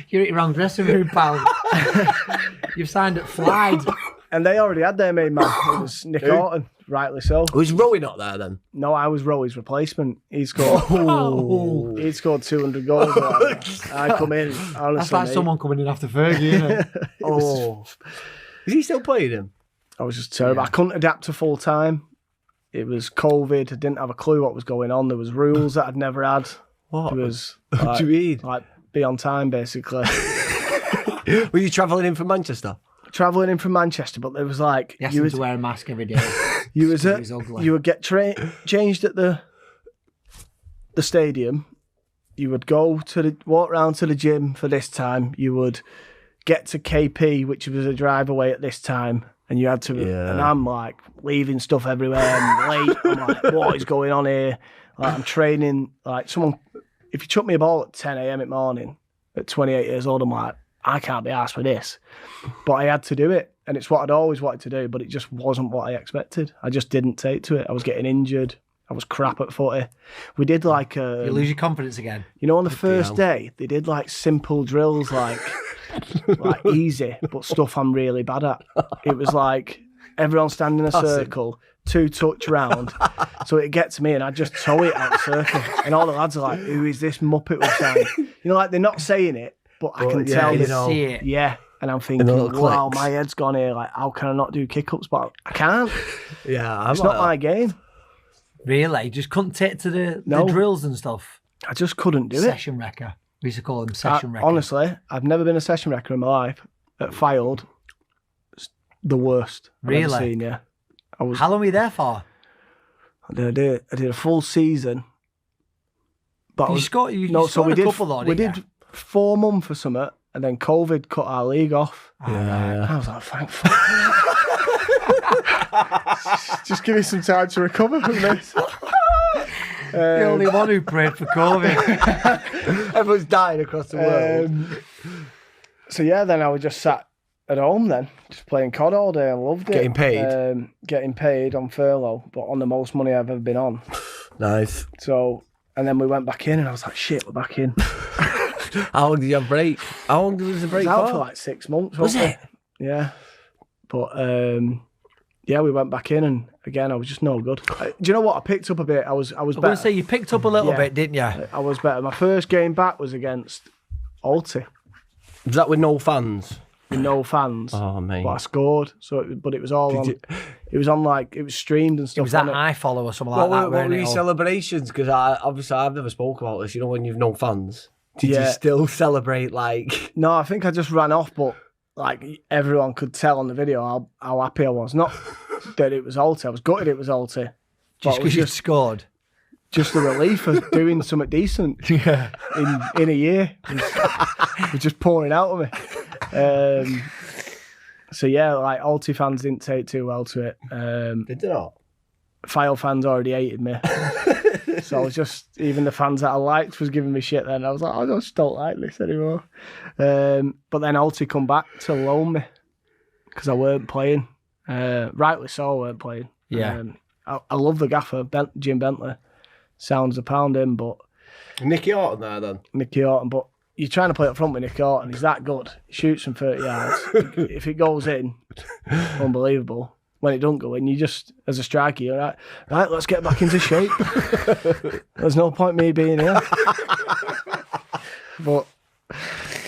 You're at your wrong dressing room, pal. You've signed at Flyde. And they already had their main man. It was Nick Orton, rightly so. Was Rowie not there then? No, I was Rowy's replacement. He scored. He scored 200 goals. I come in. Honestly, That's like mate, someone coming in after Fergie, isn't it? Is he still playing him? I was just terrible. I couldn't adapt to full time. It was COVID. I didn't have a clue what was going on. There was rules that I'd never had. What? It was What like, do you mean? like be on time, basically. Were you travelling in from Manchester? travelling in from Manchester, but there was like He asked him to wear a mask every day. you was He at, was ugly. you would get changed at the stadium. You would walk round to the gym for this time. You would get to KP, which was a drive away at this time, and you had to. Yeah. And I'm like leaving stuff everywhere. I'm late. I'm like, what is going on here? Like I'm training. Like someone, if you chuck me a ball at 10 a.m. in the morning at 28 years old, I'm like, I can't be asked for this. But I had to do it, and it's what I'd always wanted to do. But it just wasn't what I expected. I just didn't take to it. I was getting injured. I was crap at footy. We did like You lose your confidence again. you know, on the first day, they did like simple drills, like easy, but stuff I'm really bad at. It was like everyone stand in a circle, 2 touch round. So it gets me, and I just toe it out the circle. And all the lads are like, who is this muppet we're saying? You know, like they're not saying it, but I can tell You they can see it. Yeah. And I'm thinking, wow, my head's gone here. Like, how can I not do kick-ups? But I can't. Yeah, It's not my game. Really? You just couldn't take to the No. drills and stuff? I just couldn't do it. Session wrecker. We used to call him session wrecker. Honestly, I've never been a session wrecker in my life. At Fylde, it's the worst I've ever Really? seen, yeah. How long were you there for? I did a full season. But You scored a couple though, we didn't did 4 months or something, and then COVID cut our league off. Yeah. I was like, thank fuck. Just give me some time to recover from this. The only one who prayed for COVID. Everyone's dying across the world. So yeah, then I was just sat at home then, just playing COD all day. I loved it. Getting paid? Getting paid on furlough, but on the most money I've ever been on. Nice. So, and then we went back in, and I was like, shit, we're back in. How long did you have break? How long was the It break was out for? for like 6 months. Was wasn't it? Yeah. But yeah, we went back in, and again, I was just no good. Do you know what? I picked up a bit. I was I was better. going to say, you picked up a little Yeah. bit, didn't you? I was better. My first game back was against Alti, Was that with no fans? with no fans. Oh, mate. But I scored. So, but it was all on. you- It was on like it was streamed and stuff. It was that on it. iFollow or something What like that. were weren't your it? Or- celebrations? Because obviously I've never spoke about this. You know, when you've no fans, did you Yeah. still celebrate like? No, I think I just ran off, but like everyone could tell on the video how happy I was. Not that it was Alti. I was gutted it was Alti. Just But it was because you scored. just a relief of doing something decent Yeah. in a year. It was just pouring out of me. So yeah, like Alti fans didn't take too well to it. Did they not? File fans already hated me. So I was just, even the fans that I liked was giving me shit then. I was like, I just don't like this anymore. But then Alti come back to loan me because I weren't playing. Rightly so, I weren't playing. Yeah. I love the gaffer, Jim Bentley. Sounds a pound in, but Nicky Orton there then. Nicky Orton. But you're trying to play up front with Nicky Orton. He's that good. He shoots from 30 yards. If it goes in, unbelievable. When it don't go in, you just, as a striker, you're right, let's get back into shape. There's no point me being here. But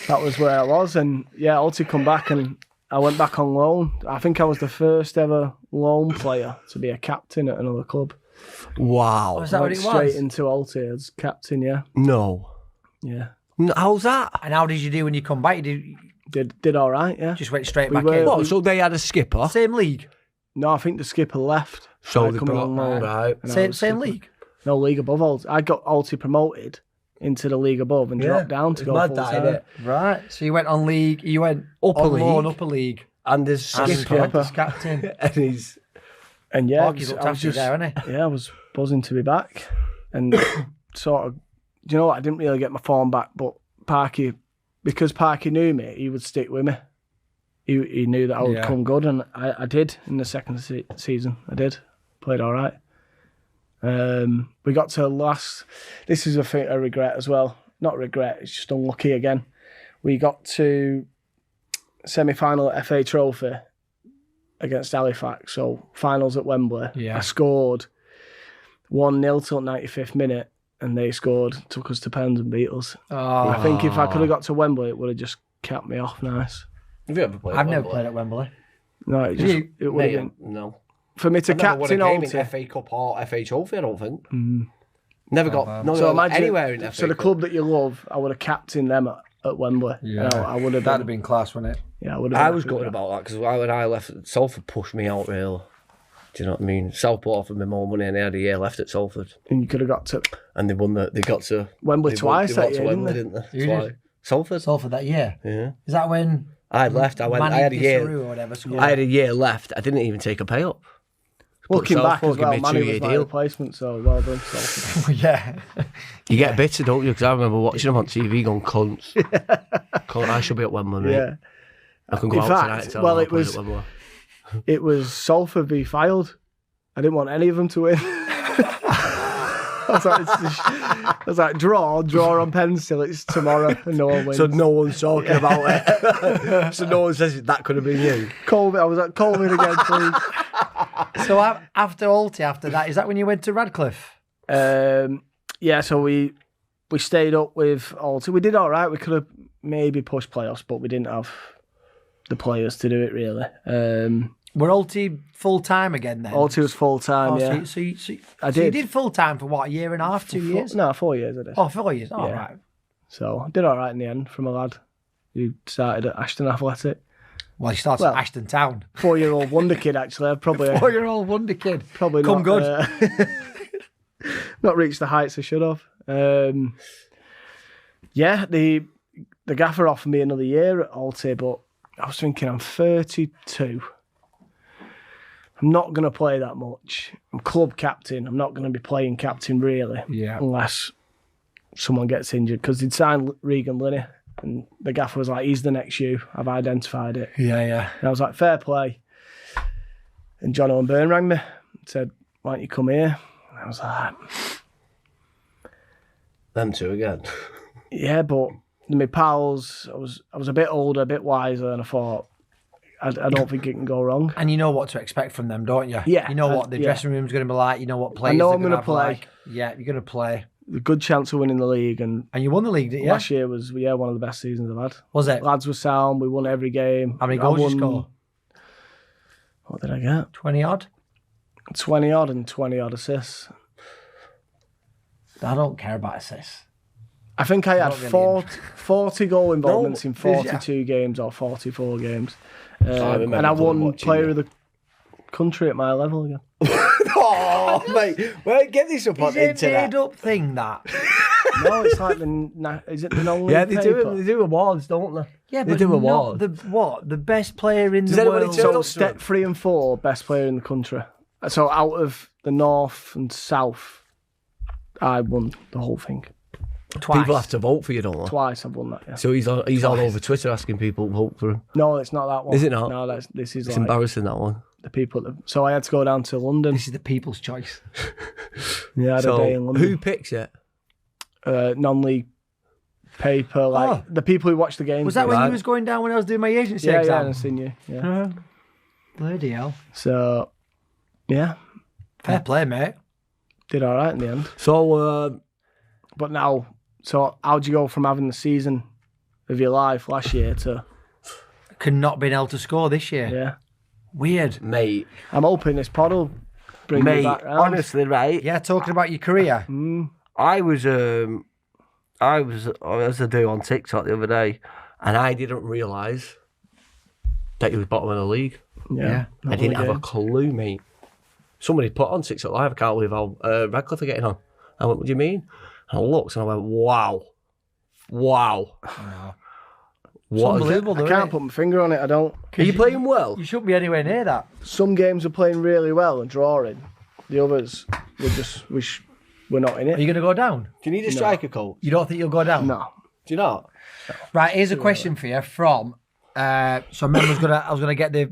that was where I was. And yeah, Alti come back and I went back on loan. I think I was the first ever loan player to be a captain at another club. Wow. Was that I what went it straight was? into Alti as captain, yeah. No. Yeah. How's that? And how did you do when you come back? You Did all right, yeah. just went straight We back were- in. What? So they had a skipper. Same league? No, I think the skipper left. So I they come brought on loan. right. and I Same was same skipper. league? No, league above Alti. I got Alti promoted into the league above and dropped down to It's go mad full that, time. innit? Right. So you went on league, you went Upper on loan, league. upper league. And there's And skipper. Apprentice captain. And he's And yeah, Parky's looked I was after you just there, hasn't he? yeah, I was buzzing to be back, and sort of, do you know what? I didn't really get my form back, but Parky, because Parky knew me, he would stick with me. He knew that I would Yeah. come good, and I did in the second season. I did, played all right. We got to last. This is a thing I regret as well. Not regret. It's just unlucky again. We got to semi-final at FA Trophy against Halifax. So finals at Wembley. Yeah. I scored 1-0 till 95th minute, and they scored, took us to pens and beat us. Oh, I think if I could have got to Wembley, it would have just capped me off nice. Have you ever played? I've never played at Wembley. No, it just it would have been No. for me to I've never won a captain game in Alti. FA Cup or FA Trophy, I don't think. Never got wow. no, So no, imagine, anywhere in FA so the Cup. club that you love, I would have captained them at at Wembley. Yeah. I would have That'd have been class, wouldn't it? Yeah, I would have. I was gutted about that because when I left, Salford pushed me out really. Do you know what I mean? Southport offered me more money and they had a year left at Salford. And you could have got to And they got to Wembley twice that year, Wembley, didn't didn't they? You Twice. did? Salford? Salford that year. Yeah. Is that when I left. I had a year. Or whatever, scored? I had a year left. I didn't even take a pay up. Looking back as Salford well, gave me a Manny 2-year was my deal. replacement, so well done, Salford. Yeah. You get bitter, don't you? Because I remember watching them on TV going, cunts. Cunt, I should be at Wembley, mate. Yeah. I can go In out fact, tonight and tell well, them it I played was- at Wembley. It was Salford v Fylde. I didn't want any of them to win. I was like, draw on pencil. It's tomorrow, and no one wins. So no one's talking about it. So no one says that could have been you. Colvin, I was like, Colvin again, please. So after Alty, after that, is that when you went to Radcliffe? Yeah, so we stayed up with Alty. We did all right. We could have maybe pushed playoffs, but we didn't have the players to do it really. Were Alty full time again then? Alty was full time. Oh, Yeah, So you I so you did. did full time for what, a year and a half, 2 years? No, 4 years I did. Oh, 4 years. All Yeah. right. So I did all right in the end from a lad who started at Ashton Athletic. Well, he starts Well, at Ashton Town. 4-year-old wonder kid actually. I've probably 4-year-old wonder kid. probably Come not, good. Not reached the heights I should have. Yeah, the gaffer offered me another year at Alty, but I was thinking I'm 32. I'm not going to play that much. I'm club captain. I'm not going to be playing captain really, Yeah. unless someone gets injured. Because they'd signed Regan Linney, and the gaffer was like, he's the next you. I've identified it. Yeah, yeah. And I was like, fair play. And Jonno and Bern rang me and said, why don't you come here? And I was like, Them two again. yeah, but my pals, I was a bit older, a bit wiser, and I thought, I don't think it can go wrong. And you know what to expect from them, don't you? Yeah, You know what the yeah. dressing room's going to be like. You know what players know they're I'm going gonna to play. like. Yeah, you're going to play. A good chance of winning the league, and And you won the league, didn't you? last year was one of the best seasons I've had. Was it? Lads were sound. We won every game. How many I goals did you won- score? What did I get? 20 odd? 20 odd and 20 odd assists. I don't care about assists. I think I had Not really 40 goal involvements in did you? 42 games or 44 games. remember And I won watching player you. of the country at my level again. Oh, mate. Well, get this up on Is it a internet. made up thing, that? No, it's like is it the non-league Yeah, they paper? do awards, don't they? Yeah, They but do not awards. the best player in Does the anybody world. turn So up step 3 and 4, best player in the country. So out of the north and south, I won the whole thing. Twice. People have to vote for you, don't they? Twice I've won that, yeah. So he's all over Twitter asking people to vote for him. No, it's not that one. Is it not? No, this is It's like embarrassing, that one. the people. So I had to go down to London. This is the people's choice. Yeah, I had a day in So London. who picks it? Non-league paper, like Oh. the people who watch the games. Was that when Right. you was going down when I was doing my agency Yeah, exam? I seen you. Yeah. Bloody hell. So, yeah, Fair play, mate. did all right in the end. So, But now, so how'd you go from having the season of your life last year to Cannot been able to score this year. yeah? Weird. mate, I'm hoping this pod will bring me back round. honestly, right? Yeah, talking about your career. I was as I do on TikTok the other day, and I didn't realise that he was bottom of the league. Yeah, I didn't have a clue, mate. Somebody put on TikTok Live, I can't believe how Radcliffe are getting on. I went, what do you mean? And I looked and I went, wow. It's unbelievable, though, I isn't can't it? put my finger on it. I don't. Are you playing well? You shouldn't be anywhere near that. Some games are playing really well and drawing. The others, we're not in Are it. you going to go down? Do you need a striker coach? You don't think you'll go down? No. Do you not? Right, here's a question for you from. So I was gonna get the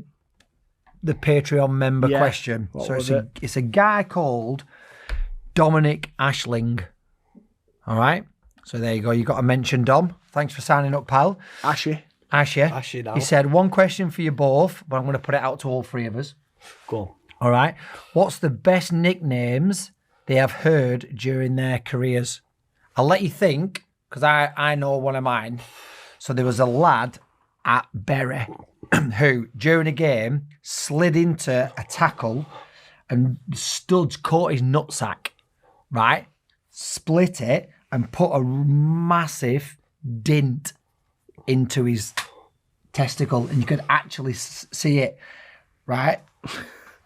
Patreon member Yeah. question. What So was it's a guy called Dominic Ashling. All right. So there you go. You got to mention Dom. Thanks for signing up, pal. Ashy. Ashy now. He said one question for you both, but I'm going to put it out to all three of us. Go on. All right. What's the best nicknames they have heard during their careers? I'll let you think, because I know one of mine. So there was a lad at Bury who, during a game, slid into a tackle and studs caught his nutsack, right? Split it and put a massive dint into his testicle, and you could actually see it, right?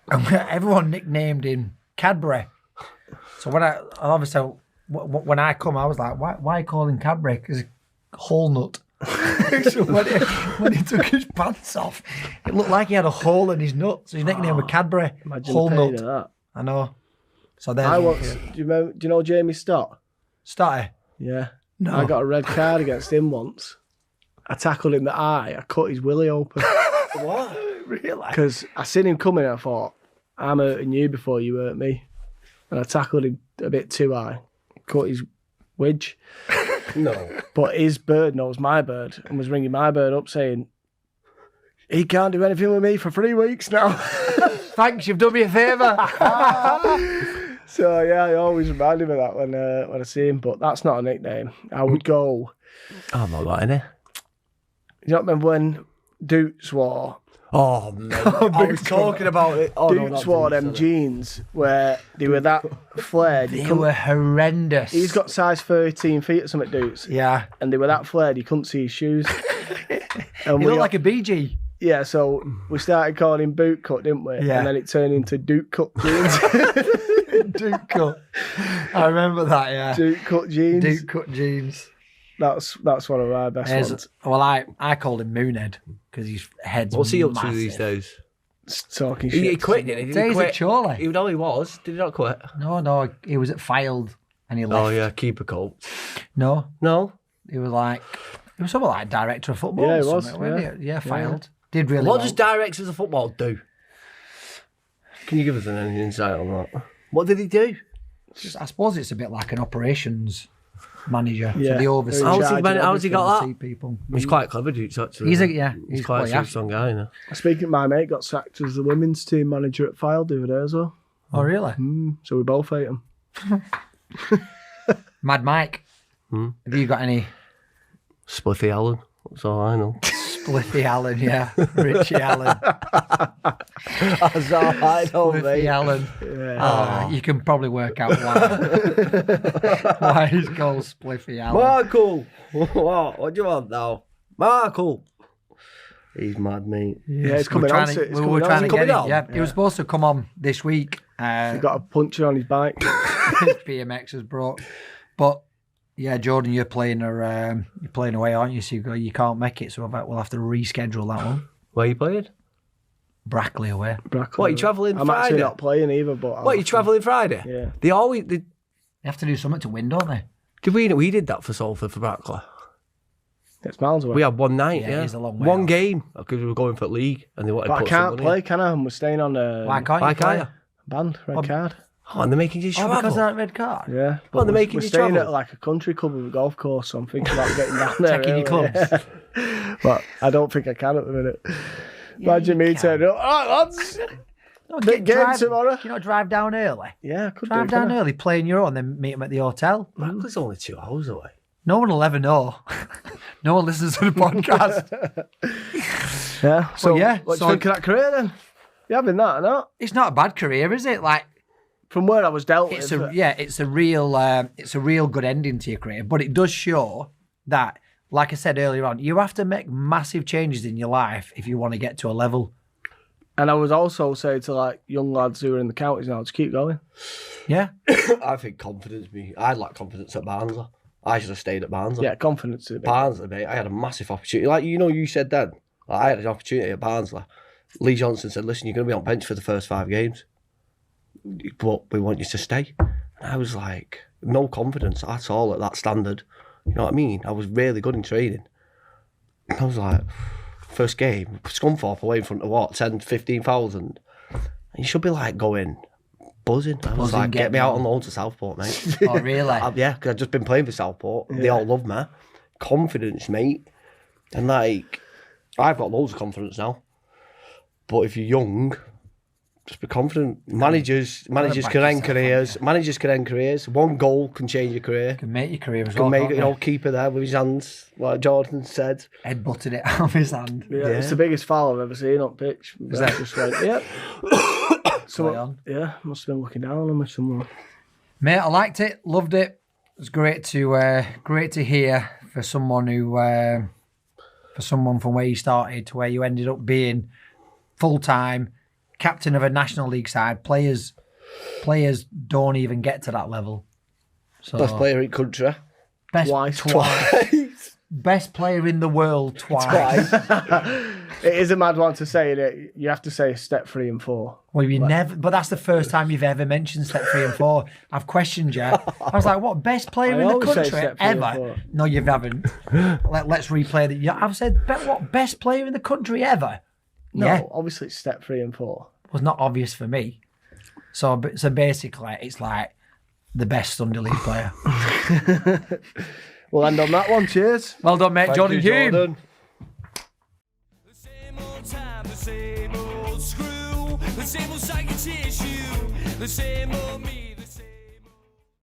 And everyone nicknamed him Cadbury. So when I come, I was like, why call him Cadbury? Because whole nut. So when he took his pants off, it looked like he had a hole in his nut. So his nickname was Cadbury. Imagine Whole the pain nut. of that. I know. So then Do you know Jamie Stott? Started. Yeah. No. I got a red card against him once. I tackled him in the eye. I cut his willy open. What? Really? Because I seen him coming and I thought, I'm hurting you before you hurt me. And I tackled him a bit too high. Cut his widge. No. But his bird knows my bird and was ringing my bird up saying, he can't do anything with me for 3 weeks now. Thanks, you've done me a favour. So yeah, I always remind him of that when I see him. But that's not a nickname. I would go. I'm not got any. You don't remember when Dukes wore? Oh, man. I was talking about it. Oh, no, Dukes wore them jeans where they were that flared. They were horrendous. He's got size 13 feet or something, Dukes. Yeah. And they were that flared, you couldn't see his shoes. And He looked like a BG. Yeah, so we started calling him boot cut, didn't we? Yeah. And then it turned into Duke cut jeans. Duke cut. I remember that, yeah. Duke cut jeans. Duke cut jeans. That's one of our best ones. Well, I called him Moonhead because his head's What's he up massive. to these days? Talking shit. He quit, didn't he? Did he Days quit? at Chorley. He know he was. Did he not quit? No, he was at Fylde and he left. Oh, yeah, keeper coach. No, No? he was something like director of football. Yeah, or he was, something, wasn't he? Yeah, Yeah. Fylde. Did really What well. does directors of football do? Can you give us any insight on that? What did he do? I suppose it's a bit like an operations manager. Yeah. So they oversee. How's he how's he got that? oversee people. He's quite clever, Dukes, actually. He's He's quite a strong guy, you know. Speaking of my mate, got sacked as the women's team manager at Fylde the other day as well. Oh really? So we both hate him. Mad Mike. Have you got any Spliffy Allen. That's all I know. Spliffy Allen? Yeah, Richie Allen. That's all I know, Spliffy Allen. You can probably work out why he's called Spliffy Allen. Markle! What do you want now? Markle! He's mad, mate. Yeah, it's We were coming on. trying It's to coming on. get coming him. on? Yeah, he was supposed to come on this week. He got a puncture on his bike. BMX has brought, but yeah, Jordan, you're playing away, aren't you? So you can't make it. So we'll have to reschedule that one. Where you playing? Brackley away. What, you travelling I'm Friday? actually not playing either, but... What, you travelling Friday? Yeah. They have to do something to win, don't they? We did that for Salford for Radcliffe. It's miles away. We had one night, Yeah, yeah. it is a long way one off. game, because we were going for league, and they wanted But to I put can't some money play, in. can I? And we're staying on Why can't you Why play? can't you? band, red card. Oh, and they're making you Oh, travel. because of that red card. Yeah. Oh, they're we're- making we're you staying travel? at like a country club with a golf course, so I'm thinking about getting down there. Checking your early, clubs. yeah. But I don't think I can at the minute. Imagine me you can. turning up. All right, lads. No, Big game tomorrow. Can you not drive down early? Yeah, I could Drive do. down couldn't I? early, play in your own, then meet them at the hotel. Radcliffe's only 2 hours away. No one will ever know. No one listens to the podcast. Yeah. So, yeah, what do so- you think of that career then? You having that or not? It's not a bad career, is it? Like, From where I was dealt it's with. it's a real good ending to your career. But it does show that, like I said earlier on, you have to make massive changes in your life if you want to get to a level. And I was also saying to like young lads who are in the counties now, just keep going. Yeah. I think confidence, I lack confidence at Barnsley. I should have stayed at Barnsley. Yeah, confidence is a bit. Barnsley, mate, I had a massive opportunity. Like, you said then, I had an opportunity at Barnsley. Lee Johnson said, listen, you're going to be on bench for the first 5 games, but we want you to stay. And I was like, no confidence at all at that standard. You know what I mean? I was really good in training. I was like, first game, Scunthorpe away in front of what, 10, 15,000? You should be like going buzzing. I was Buzzing, like, get get me me out on. on loan to Southport, mate. Oh, really? Yeah, because I've just been playing for Southport. They all love me. Confidence, mate. And like, I've got loads of confidence now. But if you're young, just be confident. Managers can back end yourself careers. Managers can end careers. One goal can change your career. Can make your career as Can well. make can't it, they? keeper there with his hands, like Jordan said. Headbutted it out of his hand. Yeah, it's the biggest foul I've ever seen on pitch. Is that- just like, yeah. Play on. Yeah, must have been looking down on me somewhere. Mate, I liked it, loved it. It was great to hear for someone who for someone from where you started to where you ended up being full-time captain of a National League side. Players don't even get to that level. So, Best player in country. Twice. Best player in the world twice. It is a mad one to say it. You have to say step 3 and 4. Well, you never. But that's the first time you've ever mentioned step 3 and 4. I've questioned you. I was like, "What best player in the always say country step 3 and ever?" 4. No, you haven't. Let's replay that. I've said, "What best player in the country ever?" No, Yeah, obviously it's step 3 and 4. was not obvious for me. So basically, it's like the best Sunday League player. We'll end on that one. Cheers. Well done, mate. Thank Jordan you, Hulme. Jordan. The same old time, the same old screw, the same old psychic tissue, the same old me.